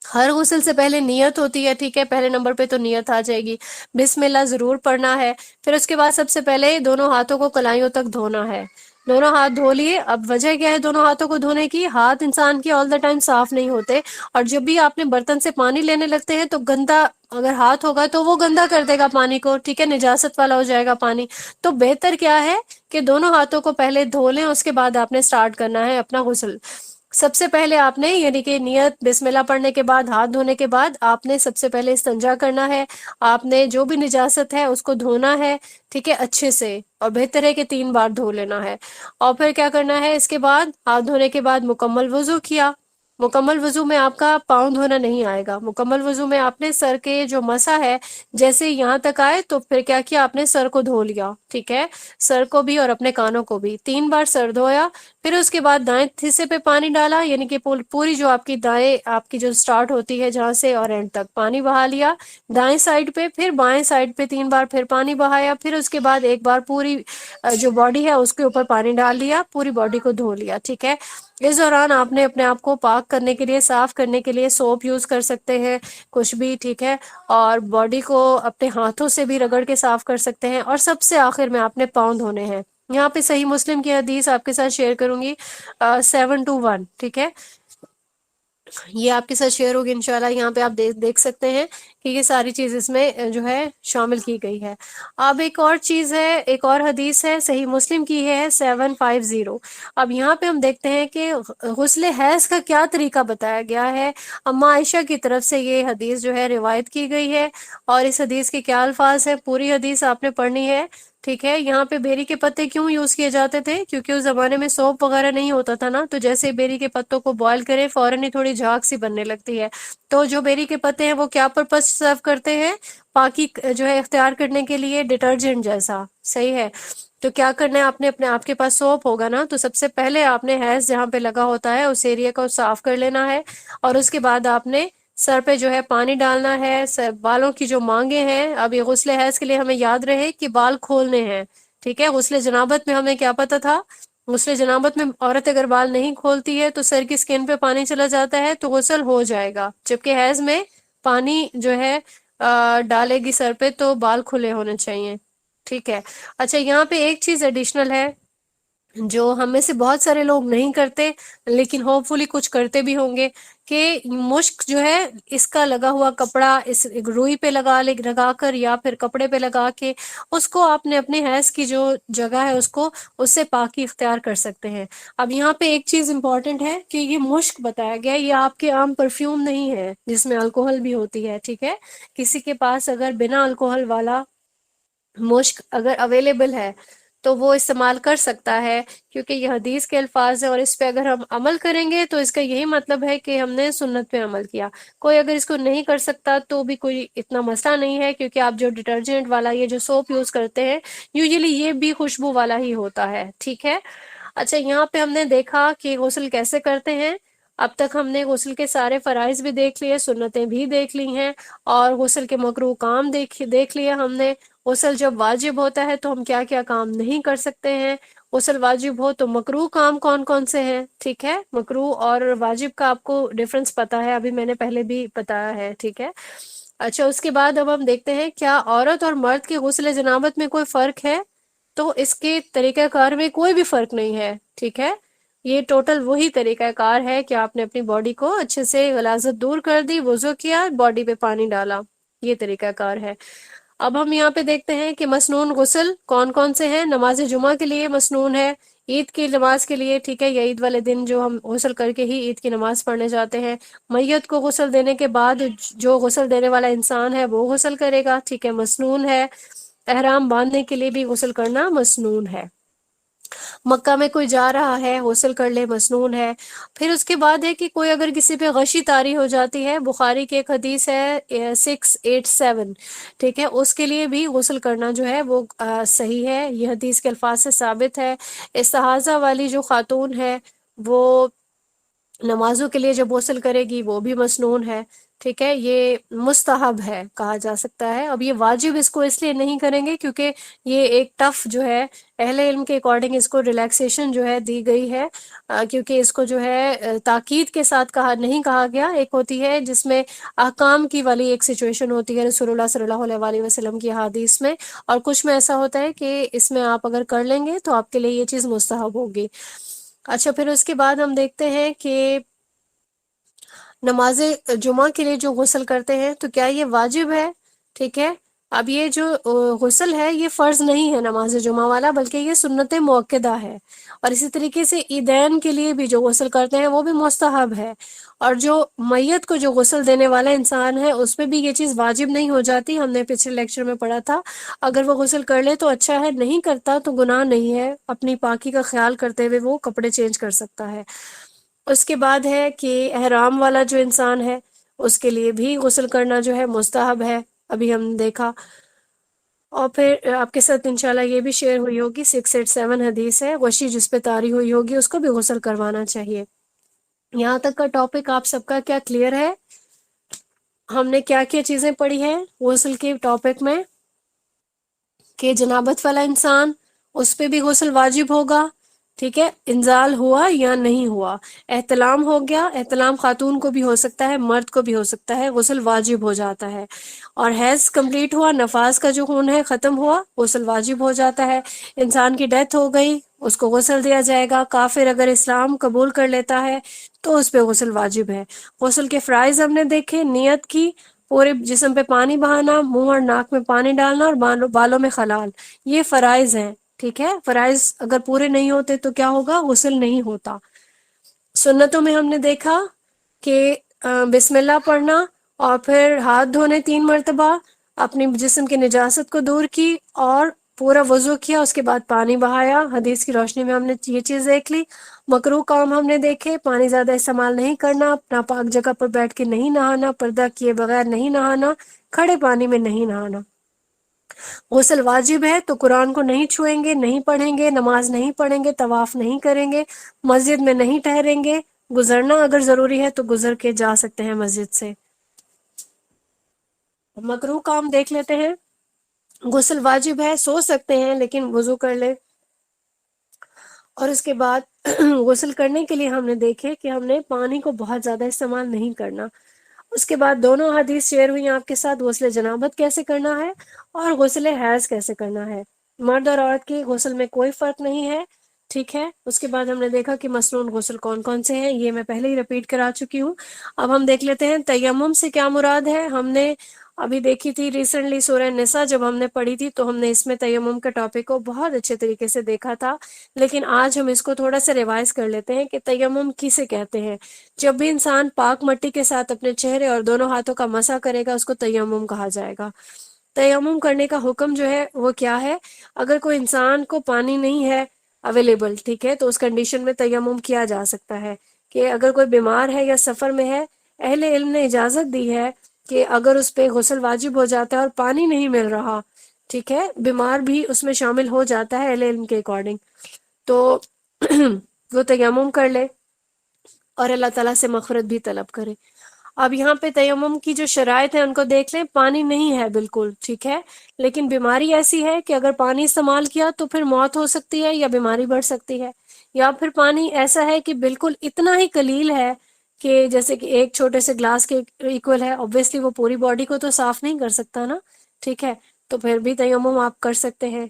ہر غسل سے پہلے نیت ہوتی ہے، ٹھیک ہے، پہلے نمبر پہ تو نیت آ جائے گی، بسم اللہ ضرور پڑھنا ہے۔ پھر اس کے بعد سب سے پہلے دونوں ہاتھوں کو کلائیوں تک دھونا ہے، دونوں ہاتھ دھو لیے۔ اب وجہ کیا ہے دونوں ہاتھوں کو دھونے کی؟ ہاتھ انسان کے آل دا ٹائم صاف نہیں ہوتے، اور جب بھی آپ نے برتن سے پانی لینے لگتے ہیں تو گندا اگر ہاتھ ہوگا تو وہ گندا کر دے گا پانی کو، ٹھیک ہے، نجاست والا ہو جائے گا پانی۔ تو بہتر کیا ہے کہ دونوں ہاتھوں کو پہلے دھو لیں، اس کے بعد آپ نے سٹارٹ کرنا ہے اپنا غسل۔ سب سے پہلے آپ نے یعنی کہ نیت بسم اللہ پڑھنے کے بعد، ہاتھ دھونے کے بعد آپ نے سب سے پہلے استنجا کرنا ہے، آپ نے جو بھی نجاست ہے اس کو دھونا ہے، ٹھیک ہے، اچھے سے، اور بہتر ہے کہ 3 بار دھو لینا ہے۔ اور پھر کیا کرنا ہے اس کے بعد؟ ہاتھ دھونے کے بعد مکمل وضو کیا، مکمل وضو میں آپ کا پاؤں دھونا نہیں آئے گا. مکمل وضو میں آپ نے سر کے جو مسا ہے جیسے یہاں تک آئے تو پھر کیا کیا آپ نے سر کو دھو لیا. ٹھیک ہے، سر کو بھی اور اپنے کانوں کو بھی 3 بار سر دھویا. پھر اس کے بعد دائیں حصے پہ پانی ڈالا، یعنی کہ پوری جو آپ کی دائیں آپ کی جو سٹارٹ ہوتی ہے جہاں سے اور اینڈ تک پانی بہا لیا دائیں سائڈ پہ. پھر بائیں سائڈ پہ 3 بار پھر پانی بہایا. پھر اس کے بعد ایک بار پوری جو باڈی ہے اس کے اوپر پانی ڈال دیا، پوری باڈی کو دھو لیا. ٹھیک ہے، اس دوران آپ نے اپنے آپ کو پاک کرنے کے لیے، صاف کرنے کے لیے سوپ یوز کر سکتے ہیں، کچھ بھی. ٹھیک ہے، اور باڈی کو اپنے ہاتھوں سے بھی رگڑ کے صاف کر سکتے ہیں. اور سب سے آخر میں آپ نے پاؤں دھونے ہیں. یہاں پہ صحیح مسلم کی حدیث آپ کے ساتھ شیئر کروں گی 7-1. ٹھیک ہے، یہ آپ کے ساتھ شیئر ہوگی انشاءاللہ. یہاں پہ آپ دیکھ سکتے ہیں کہ یہ ساری چیز اس میں جو ہے شامل کی گئی ہے. اب ایک اور چیز ہے، ایک اور حدیث ہے صحیح مسلم کی ہے 750. اب یہاں پہ ہم دیکھتے ہیں کہ غسل حیض کا کیا طریقہ بتایا گیا ہے. اما عائشہ کی طرف سے یہ حدیث جو ہے روایت کی گئی ہے. اور اس حدیث کے کیا الفاظ ہے، پوری حدیث آپ نے پڑھنی ہے. ٹھیک ہے، یہاں پہ بیری کے پتے کیوں یوز کیے جاتے تھے؟ کیونکہ اس زمانے میں سوپ وغیرہ نہیں ہوتا تھا نا، تو جیسے بیری کے پتوں کو بوائل کرے فوراً ہی تھوڑی جھاگ سی بننے لگتی ہے. تو جو بیری کے پتے ہیں وہ کیا پرپز سرو کرتے ہیں؟ پاکی جو ہے اختیار کرنے کے لیے، ڈٹرجنٹ جیسا. صحیح ہے، تو کیا کرنا ہے آپ نے، اپنے آپ کے پاس سوپ ہوگا نا، تو سب سے پہلے آپ نے حیض جہاں پہ لگا ہوتا ہے اس ایریا کو صاف کر لینا ہے. اور اس کے بعد آپ نے سر پہ جو ہے پانی ڈالنا ہے. بالوں کی جو مانگیں ہیں، اب یہ غسل حیض کے لیے ہمیں یاد رہے کہ بال کھولنے ہیں. ٹھیک ہے، غسل جنابت میں ہمیں کیا پتا تھا؟ غسل جنابت میں عورت اگر بال نہیں کھولتی ہے تو سر کی سکن پہ پانی چلا جاتا ہے تو غسل ہو جائے گا. جبکہ حیض میں پانی جو ہے ڈالے گی سر پہ تو بال کھلے ہونے چاہیے. ٹھیک ہے، اچھا یہاں پہ ایک چیز ایڈیشنل ہے جو ہم میں سے بہت سارے لوگ نہیں کرتے، لیکن ہوپ فلی کچھ کرتے بھی ہوں گے، کہ مشک جو ہے اس کا لگا ہوا کپڑا اس روئی پہ لگا کر یا پھر کپڑے پہ لگا کے اس کو آپ نے اپنے حیض کی جو جگہ ہے اس کو اس سے پاکی اختیار کر سکتے ہیں. اب یہاں پہ ایک چیز امپورٹنٹ ہے کہ یہ مشک بتایا گیا، یہ آپ کے عام پرفیوم نہیں ہے جس میں الکوہل بھی ہوتی ہے. ٹھیک ہے، کسی کے پاس اگر بنا الکوہل والا مشک اگر اویلیبل ہے تو وہ استعمال کر سکتا ہے، کیونکہ یہ حدیث کے الفاظ ہیں اور اس پہ اگر ہم عمل کریں گے تو اس کا یہی مطلب ہے کہ ہم نے سنت پہ عمل کیا. کوئی اگر اس کو نہیں کر سکتا تو بھی کوئی اتنا مسئلہ نہیں ہے، کیونکہ آپ جو ڈٹرجنٹ والا یہ جو سوپ یوز کرتے ہیں یوزلی یہ بھی خوشبو والا ہی ہوتا ہے. ٹھیک ہے، اچھا یہاں پہ ہم نے دیکھا کہ غسل کیسے کرتے ہیں. اب تک ہم نے غسل کے سارے فرائض بھی دیکھ لیے، سنتیں بھی دیکھ لی ہیں، اور غسل کے مکروہ کام دیکھ لیا ہم نے. غسل جب واجب ہوتا ہے تو ہم کیا کیا کام نہیں کر سکتے ہیں. غسل واجب ہو تو مکروہ کام کون کون سے ہیں. ٹھیک ہے، مکروہ اور واجب کا آپ کو ڈفرنس پتا ہے، ابھی میں نے پہلے بھی بتایا ہے. ٹھیک ہے، اچھا اس کے بعد اب ہم دیکھتے ہیں کیا عورت اور مرد کے غسل جنابت میں کوئی فرق ہے. تو اس کے طریقہ کار میں کوئی بھی فرق نہیں ہے. ٹھیک ہے، یہ ٹوٹل وہی طریقہ کار ہے کہ آپ نے اپنی باڈی کو اچھے سے غلاظت دور کر دی، وضو کیا، باڈی پہ پانی ڈالا، یہ طریقہ کار ہے. اب ہم یہاں پہ دیکھتے ہیں کہ مسنون غسل کون کون سے ہیں. نماز جمعہ کے لیے مسنون ہے، عید کی نماز کے لیے. ٹھیک ہے، یا عید والے دن جو ہم غسل کر کے ہی عید کی نماز پڑھنے جاتے ہیں. میت کو غسل دینے کے بعد جو غسل دینے والا انسان ہے وہ غسل کرے گا. ٹھیک ہے، مسنون ہے. احرام باندھنے کے لیے بھی غسل کرنا مسنون ہے. مکہ میں کوئی جا رہا ہے غسل کر لے، مسنون ہے. پھر اس کے بعد ہے کہ کوئی اگر کسی پہ غشی طاری ہو جاتی ہے، بخاری کی ایک حدیث ہے 687. ٹھیک ہے، اس کے لیے بھی غسل کرنا جو ہے وہ صحیح ہے، یہ حدیث کے الفاظ سے ثابت ہے. استحاضہ والی جو خاتون ہے وہ نمازوں کے لیے جب غسل کرے گی وہ بھی مسنون ہے. ٹھیک ہے، یہ مستحب ہے کہا جا سکتا ہے. اب یہ واجب اس کو اس لیے نہیں کریں گے کیونکہ یہ ایک ٹف جو ہے اہل علم کے اکارڈنگ اس کو ریلیکسیشن جو ہے دی گئی ہے، کیونکہ اس کو جو ہے تاکید کے ساتھ نہیں کہا گیا. ایک ہوتی ہے جس میں احکام کی والی ایک سچویشن ہوتی ہے رسول اللہ صلی اللہ علیہ وسلم کی حدیث میں، اور کچھ میں ایسا ہوتا ہے کہ اس میں آپ اگر کر لیں گے تو آپ کے لیے یہ چیز مستحب ہوگی. اچھا پھر اس کے بعد ہم دیکھتے ہیں کہ نماز جمعہ کے لیے جو غسل کرتے ہیں تو کیا یہ واجب ہے. ٹھیک ہے، اب یہ جو غسل ہے یہ فرض نہیں ہے نماز جمعہ والا، بلکہ یہ سنت موقدہ ہے. اور اسی طریقے سے عیدین کے لیے بھی جو غسل کرتے ہیں وہ بھی مستحب ہے. اور جو میت کو جو غسل دینے والا انسان ہے اس پہ بھی یہ چیز واجب نہیں ہو جاتی. ہم نے پچھلے لیکچر میں پڑھا تھا اگر وہ غسل کر لے تو اچھا ہے، نہیں کرتا تو گناہ نہیں ہے، اپنی پاکی کا خیال کرتے ہوئے وہ کپڑے چینج کر سکتا ہے. اس کے بعد ہے کہ احرام والا جو انسان ہے اس کے لیے بھی غسل کرنا جو ہے مستحب ہے، ابھی ہم دیکھا. اور پھر آپ کے ساتھ انشاءاللہ یہ بھی شیئر ہوئی ہوگی 687 حدیث ہے، وشی جس پہ طاری ہوئی ہوگی اس کو بھی غسل کروانا چاہیے. یہاں تک کا ٹاپک آپ سب کا کیا کلیئر ہے؟ ہم نے کیا کیا چیزیں پڑھی ہیں غسل کے ٹاپک میں؟ کہ جنابت والا انسان اس پہ بھی غسل واجب ہوگا، ٹھیک ہے، انزال ہوا یا نہیں ہوا. احتلام ہو گیا، احتلام خاتون کو بھی ہو سکتا ہے، مرد کو بھی ہو سکتا ہے، غسل واجب ہو جاتا ہے. اور حیض کمپلیٹ ہوا، نفاس کا جو خون ہے ختم ہوا، غسل واجب ہو جاتا ہے. انسان کی ڈیتھ ہو گئی، اس کو غسل دیا جائے گا. کافر اگر اسلام قبول کر لیتا ہے تو اس پہ غسل واجب ہے. غسل کے فرائض ہم نے دیکھے، نیت کی، پورے جسم پہ پانی بہانا، منہ اور ناک میں پانی ڈالنا اور بالوں میں خلال، یہ فرائض ہیں. ٹھیک ہے، فرائض اگر پورے نہیں ہوتے تو کیا ہوگا؟ غسل نہیں ہوتا. سنتوں میں ہم نے دیکھا کہ بسم اللہ پڑھنا اور پھر ہاتھ دھونے 3 مرتبہ، اپنی جسم کی نجاست کو دور کی اور پورا وضو کیا، اس کے بعد پانی بہایا. حدیث کی روشنی میں ہم نے یہ چیز دیکھ لی. مکروہ کام ہم نے دیکھے، پانی زیادہ استعمال نہیں کرنا، ناپاک جگہ پر بیٹھ کے نہیں نہانا، پردہ کیے بغیر نہیں نہانا، کھڑے پانی میں نہیں نہانا. غسل واجب ہے تو قرآن کو نہیں چھوئیں گے، نہیں پڑھیں گے، نماز نہیں پڑھیں گے، طواف نہیں کریں گے، مسجد میں نہیں ٹھہریں گے. گزرنا اگر ضروری ہے تو گزر کے جا سکتے ہیں مسجد سے. مکروہ کام دیکھ لیتے ہیں. غسل واجب ہے، سو سکتے ہیں لیکن وضو کر لے. اور اس کے بعد غسل کرنے کے لیے ہم نے دیکھے کہ ہم نے پانی کو بہت زیادہ استعمال نہیں کرنا. اس کے بعد دونوں حدیث شیئر ہوئی آپ کے ساتھ، غسل جنابت کیسے کرنا ہے اور غسل حیض کیسے کرنا ہے. مرد اور عورت کی غسل میں کوئی فرق نہیں ہے. ٹھیک ہے. اس کے بعد ہم نے دیکھا کہ مسنون غسل کون کون سے ہیں، یہ میں پہلے ہی رپیٹ کرا چکی ہوں. اب ہم دیکھ لیتے ہیں تیمم سے کیا مراد ہے. ہم نے ابھی دیکھی تھی ریسنٹلی سورہ نساء جب ہم نے پڑھی تھی تو ہم نے اس میں تیمم کے ٹاپک کو بہت اچھے طریقے سے دیکھا تھا. لیکن آج ہم اس کو تھوڑا سا ریوائز کر لیتے ہیں کہ تیمم کسے کہتے ہیں. جب بھی انسان پاک مٹی کے ساتھ اپنے چہرے اور دونوں ہاتھوں کا مسح کرے گا اس کو تیمم کہا جائے گا. تیمم کرنے کا حکم جو ہے وہ کیا ہے؟ اگر کوئی انسان کو پانی نہیں ہے اویلیبل، ٹھیک ہے، تو اس کنڈیشن میں تیمم کیا جا سکتا ہے. کہ اگر کوئی بیمار ہے یا سفر میں ہے، اہل علم نے اجازت دی ہے کہ اگر اس پہ غسل واجب ہو جاتا ہے اور پانی نہیں مل رہا، ٹھیک ہے، بیمار بھی اس میں شامل ہو جاتا ہے اہل علم کے اکارڈنگ، تو وہ تیمم کر لے اور اللہ تعالیٰ سے مغفرت بھی طلب کرے. اب یہاں پہ تیمم کی جو شرائط ہیں ان کو دیکھ لیں. پانی نہیں ہے بالکل، ٹھیک ہے، لیکن بیماری ایسی ہے کہ اگر پانی استعمال کیا تو پھر موت ہو سکتی ہے یا بیماری بڑھ سکتی ہے. یا پھر پانی ایسا ہے کہ بالکل اتنا ہی قلیل ہے کہ جیسے کہ ایک چھوٹے سے گلاس کے ایکول ہے، obviously وہ پوری باڈی کو تو صاف نہیں کر سکتا نا، ٹھیک ہے، تو پھر بھی تیمم آپ کر سکتے ہیں.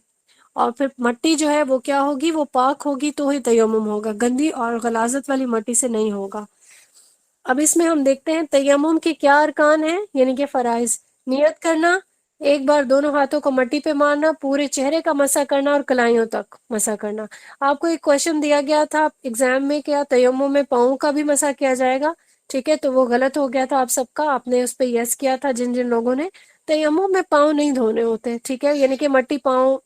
اور پھر مٹی جو ہے وہ کیا ہوگی؟ وہ پاک ہوگی تو ہی تیمم ہوگا، گندی اور غلاظت والی مٹی سے نہیں ہوگا. اب اس میں ہم دیکھتے ہیں تیمم کے کیا ارکان ہیں، یعنی کہ فرائض. نیت کرنا، ایک بار دونوں ہاتھوں کو مٹی پہ مارنا، پورے چہرے کا مسح کرنا اور کلائیوں تک مسح کرنا. آپ کو ایک کویشچن دیا گیا تھا ایگزام میں، کیا تیمم میں پاؤں کا بھی مسح کیا جائے گا؟ ٹھیک ہے، تو وہ غلط ہو گیا تھا آپ سب کا، آپ نے اس پہ یس کیا تھا جن جن لوگوں نے. تیمم میں پاؤں نہیں دھونے ہوتے، ٹھیک ہے، یعنی کہ مٹی پاؤں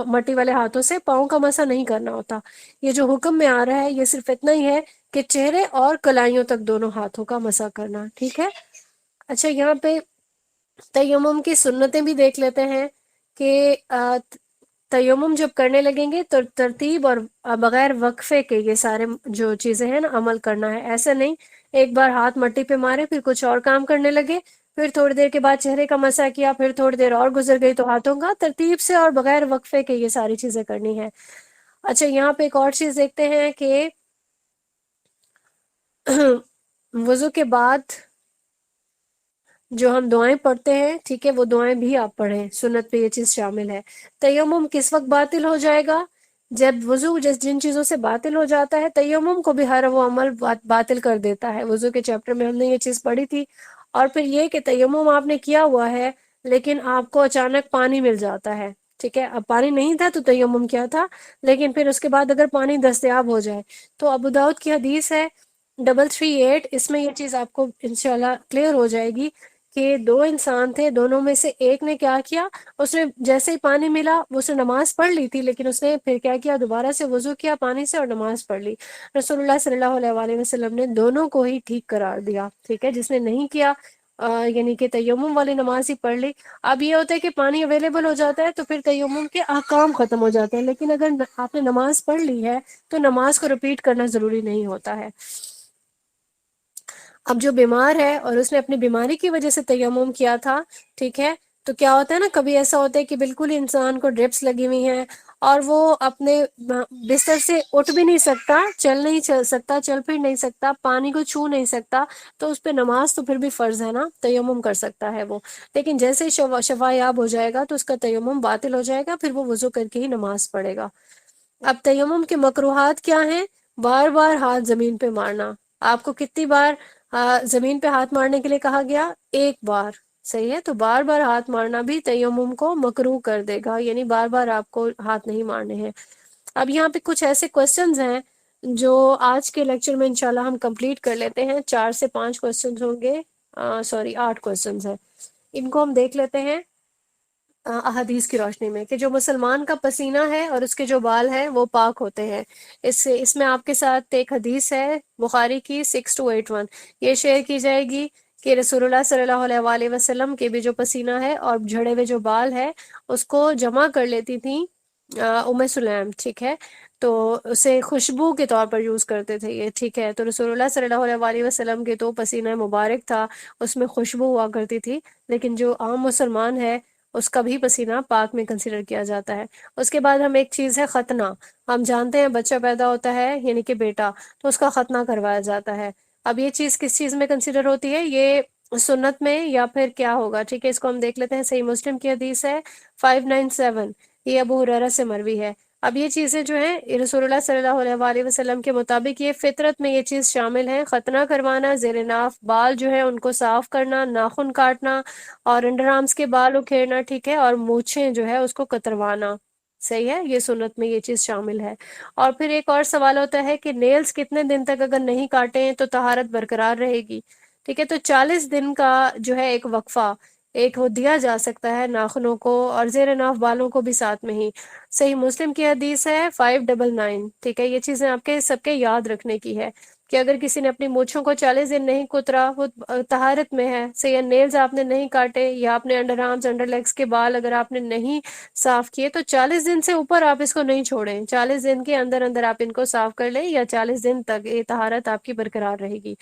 مٹی والے ہاتھوں سے پاؤں کا مسح نہیں کرنا ہوتا. یہ جو حکم میں آ رہا ہے یہ صرف اتنا ہی ہے کہ چہرے اور کلائیوں تک دونوں ہاتھوں کا مسح کرنا. ٹھیک ہے. اچھا، یہاں پہ تیمم کی سنتیں بھی دیکھ لیتے ہیں کہ تیمم جب کرنے لگیں گے تو ترتیب اور بغیر وقفے کے یہ سارے جو چیزیں ہیں نا عمل کرنا ہے. ایسا نہیں ایک بار ہاتھ مٹی پہ مارے پھر کچھ اور کام کرنے لگے، پھر تھوڑی دیر کے بعد چہرے کا مسح کیا، پھر تھوڑی دیر اور گزر گئی تو ہاتھوں کا. ترتیب سے اور بغیر وقفے کے یہ ساری چیزیں کرنی ہے. اچھا، یہاں پہ ایک اور چیز دیکھتے ہیں کہ وضو کے بعد جو ہم دعائیں پڑھتے ہیں، ٹھیک ہے، وہ دعائیں بھی آپ پڑھیں، سنت پہ یہ چیز شامل ہے. تیمم کس وقت باطل ہو جائے گا؟ جب وضو جن چیزوں سے باطل ہو جاتا ہے تیمم کو بھی ہر وہ عمل باطل کر دیتا ہے. وضو کے چیپٹر میں ہم نے یہ چیز پڑھی تھی. اور پھر یہ کہ تیمم آپ نے کیا ہوا ہے لیکن آپ کو اچانک پانی مل جاتا ہے، ٹھیک ہے، اب پانی نہیں تھا تو تیمم کیا تھا، لیکن پھر اس کے بعد اگر پانی دستیاب ہو جائے تو ابو داؤد کی حدیث ہے 338، اس میں یہ چیز آپ کو انشاءاللہ کلیئر ہو جائے گی کہ دو انسان تھے، دونوں میں سے ایک نے کیا کیا، اس نے جیسے ہی پانی ملا اس نے نماز پڑھ لی تھی، لیکن اس نے پھر کیا کیا، دوبارہ سے وضو کیا پانی سے اور نماز پڑھ لی۔ رسول اللہ صلی اللہ علیہ وآلہ وسلم نے دونوں کو ہی ٹھیک قرار دیا، ٹھیک ہے۔ جس نے نہیں کیا یعنی کہ تیمم والی نماز ہی پڑھ لی۔ اب یہ ہوتا ہے کہ پانی اویلیبل ہو جاتا ہے تو پھر تیمم کے احکام ختم ہو جاتے ہیں، لیکن اگر آپ نے نماز پڑھ لی ہے تو نماز کو رپیٹ کرنا ضروری نہیں ہوتا ہے۔ اب جو بیمار ہے اور اس نے اپنی بیماری کی وجہ سے تیمم کیا تھا، ٹھیک ہے، تو کیا ہوتا ہے نا، کبھی ایسا ہوتا ہے کہ بالکل انسان کو ڈرپس لگی ہوئی ہیں اور وہ اپنے بستر سے اٹھ بھی نہیں سکتا، چل نہیں چل سکتا، چل پھر نہیں سکتا، پانی کو چھو نہیں سکتا، تو اس پہ نماز تو پھر بھی فرض ہے نا، تیمم کر سکتا ہے وہ، لیکن جیسے ہی شفا یاب ہو جائے گا تو اس کا تیمم باطل ہو جائے گا، پھر وہ وضو کر کے ہی نماز پڑھے گا۔ اب تیمم کے مکروہات کیا ہیں؟ بار بار ہاتھ زمین پہ مارنا۔ آپ کو کتنی بار زمین پہ ہاتھ مارنے کے لیے کہا گیا؟ ایک بار، صحیح ہے۔ تو بار بار ہاتھ مارنا بھی تیمم کو مکروہ کر دے گا، یعنی بار بار آپ کو ہاتھ نہیں مارنے ہیں۔ اب یہاں پہ کچھ ایسے کوسچنز ہیں جو آج کے لیکچر میں انشاءاللہ ہم کمپلیٹ کر لیتے ہیں، 4 سے 5 کوسچنز ہوں گے، سوری 8 کوسچنز ہیں، ان کو ہم دیکھ لیتے ہیں احادیث کی روشنی میں، کہ جو مسلمان کا پسینہ ہے اور اس کے جو بال ہیں وہ پاک ہوتے ہیں۔ اس میں آپ کے ساتھ ایک حدیث ہے بخاری کی 6281، یہ شیئر کی جائے گی کہ رسول اللہ صلی اللہ علیہ وآلہ وسلم کے بھی جو پسینہ ہے اور جھڑے ہوئے جو بال ہے اس کو جمع کر لیتی تھیں ام سلیم، ٹھیک ہے، تو اسے خوشبو کے طور پر یوز کرتے تھے یہ، ٹھیک ہے۔ تو رسول اللہ صلی اللہ علیہ وآلہ وسلم کے تو پسینہ مبارک تھا، اس میں خوشبو ہوا کرتی تھی، لیکن جو عام مسلمان ہے اس کا بھی پسینہ پاک میں کنسیڈر کیا جاتا ہے۔ اس کے بعد ہم ایک چیز ہے ختنہ، ہم جانتے ہیں بچہ پیدا ہوتا ہے یعنی کہ بیٹا، تو اس کا ختنہ کروایا جاتا ہے۔ اب یہ چیز کس چیز میں کنسیڈر ہوتی ہے؟ یہ سنت میں یا پھر کیا ہوگا؟ ٹھیک ہے، اس کو ہم دیکھ لیتے ہیں۔ صحیح مسلم کی حدیث ہے 597، یہ ابو ہریرہ سے مروی ہے۔ اب یہ چیزیں جو ہیں رسول اللہ صلی اللہ علیہ وآلہ وسلم کے مطابق یہ فطرت میں یہ چیز شامل ہے، ختنہ کروانا، زیر ناف بال جو ہے ان کو صاف کرنا، ناخن کاٹنا اور انڈر آرمز کے بال اکھیڑنا، ٹھیک ہے، اور مونچھیں جو ہے اس کو کتروانا، صحیح ہے، یہ سنت میں یہ چیز شامل ہے۔ اور پھر ایک اور سوال ہوتا ہے کہ نیلز کتنے دن تک اگر نہیں کاٹیں تو طہارت برقرار رہے گی؟ ٹھیک ہے، تو 40 دن کا جو ہے ایک وقفہ ایک وہ دیا جا سکتا ہے ناخنوں کو اور زیر ناف بالوں کو بھی ساتھ میں ہی۔ صحیح مسلم کی حدیث ہے 599، ٹھیک ہے، یہ چیزیں آپ کے سب کے یاد رکھنے کی ہے کہ اگر کسی نے اپنی مونچھوں کو 40 دن نہیں کترا، وہ طہارت میں ہے، سے یا نیلز آپ نے نہیں کاٹے یا آپ نے انڈر آرمز انڈر لیگز کے بال اگر آپ نے نہیں صاف کیے تو 40 دن سے اوپر آپ اس کو نہیں چھوڑیں، 40 دن کے اندر اندر آپ ان کو صاف کر لیں یا 40 دن تک یہ طہارت آپ کی برقرار رہے گی۔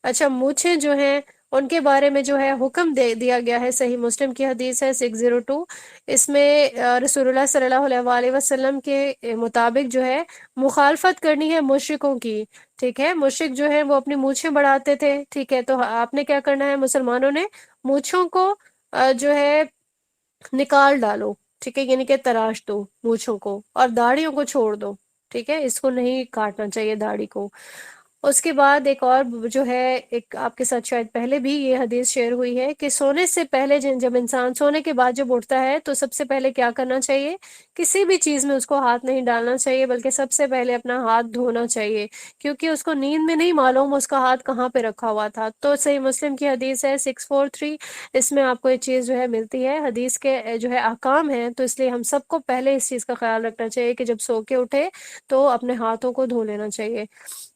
اچھا، مونچھیں جو ہیں ان کے بارے میں جو ہے حکم دے دیا گیا ہے، صحیح مسلم کی حدیث ہے 602، اس میں رسول اللہ صلی اللہ علیہ وآلہ وسلم کے مطابق جو ہے مخالفت کرنی ہے مشرکوں کی، ٹھیک ہے۔ مشرک جو ہے وہ اپنی مونچھیں بڑھاتے تھے، ٹھیک ہے، تو آپ نے کیا کرنا ہے، مسلمانوں نے مونچھوں کو جو ہے نکال ڈالو، ٹھیک ہے، یعنی کہ تراش دو مونچھوں کو اور داڑھیوں کو چھوڑ دو، ٹھیک ہے، اس کو نہیں کاٹنا چاہیے داڑھی کو۔ اس کے بعد ایک اور جو ہے، ایک آپ کے ساتھ شاید پہلے بھی یہ حدیث شیئر ہوئی ہے کہ سونے سے پہلے جب انسان سونے کے بعد جب اٹھتا ہے تو سب سے پہلے کیا کرنا چاہیے؟ کسی بھی چیز میں اس کو ہاتھ نہیں ڈالنا چاہیے، بلکہ سب سے پہلے اپنا ہاتھ دھونا چاہیے، کیونکہ اس کو نیند میں نہیں معلوم اس کا ہاتھ کہاں پہ رکھا ہوا تھا۔ تو صحیح مسلم کی حدیث ہے 643، اس میں آپ کو یہ چیز جو ہے ملتی ہے، حدیث کے جو ہے احکام ہیں، تو اس لیے ہم سب کو پہلے اس چیز کا خیال رکھنا چاہیے کہ جب سو کے اٹھے تو اپنے ہاتھوں کو دھو لینا چاہیے۔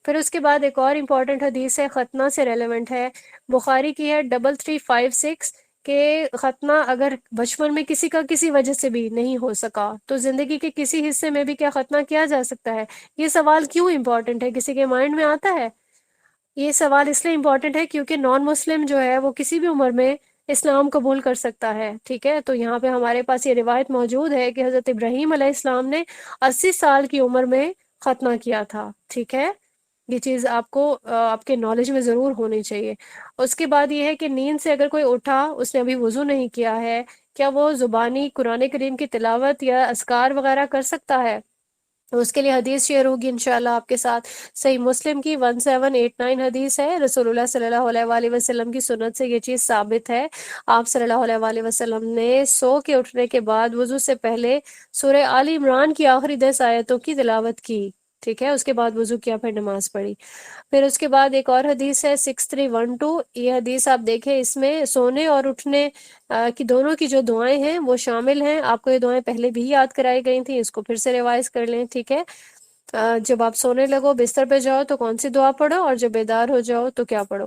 پھر اس کے بعد ایک اور امپورٹنٹ حدیث ہے، ختنہ سے ریلیونٹ ہے، بخاری کی ہے 3356، کہ ختنہ اگر بچپن میں کسی کا کسی وجہ سے بھی نہیں ہو سکا تو زندگی کے کسی حصے میں بھی کیا ختنہ کیا جا سکتا ہے؟ یہ سوال کیوں امپورٹنٹ ہے؟ کسی کے مائنڈ میں آتا ہے؟ یہ سوال اس لیے امپورٹنٹ ہے کیونکہ نان مسلم جو ہے وہ کسی بھی عمر میں اسلام قبول کر سکتا ہے، ٹھیک ہے۔ تو یہاں پہ ہمارے پاس یہ روایت موجود ہے کہ حضرت ابراہیم علیہ السلام نے 80 سال کی عمر میں ختنہ کیا تھا، ٹھیک ہے، یہ چیز آپ کو آپ کے نالج میں ضرور ہونی چاہیے۔ اس کے بعد یہ ہے کہ نیند سے اگر کوئی اٹھا، اس نے ابھی وضو نہیں کیا ہے، کیا وہ زبانی قرآن کریم کی تلاوت یا اذکار وغیرہ کر سکتا ہے؟ تو اس کے لیے حدیث شیئر ہوگی انشاءاللہ آپ کے ساتھ۔ صحیح مسلم کی 1789 حدیث ہے، رسول اللہ صلی اللہ علیہ وآلہ وسلم کی سنت سے یہ چیز ثابت ہے۔ آپ صلی اللہ علیہ وآلہ وسلم نے سو کے اٹھنے کے بعد وضو سے پہلے سورہ آل عمران کی آخری 10 آیتوں کی تلاوت کی، ٹھیک ہے، اس کے بعد وضو کیا، پھر نماز پڑھی۔ پھر اس کے بعد ایک اور حدیث ہے 6312، یہ حدیث آپ دیکھیں، اس میں سونے اور اٹھنے کی دونوں کی جو دعائیں ہیں وہ شامل ہیں۔ آپ کو یہ دعائیں پہلے بھی یاد کرائی گئی تھیں، اس کو پھر سے ریوائز کر لیں، ٹھیک ہے۔ جب آپ سونے لگو، بستر پہ جاؤ تو کون سی دعا پڑھو، اور جب بیدار ہو جاؤ تو کیا پڑھو۔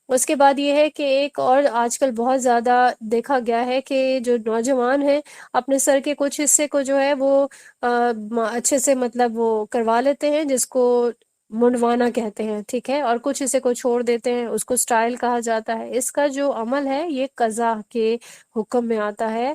اس کے بعد یہ ہے کہ ایک اور آج کل بہت زیادہ دیکھا گیا ہے کہ جو نوجوان ہیں اپنے سر کے کچھ حصے کو جو ہے وہ اچھے سے مطلب وہ کروا لیتے ہیں، جس کو منڈوانا کہتے ہیں، ٹھیک ہے، اور کچھ حصے کو چھوڑ دیتے ہیں، اس کو سٹائل کہا جاتا ہے۔ اس کا جو عمل ہے یہ قضا کے حکم میں آتا ہے،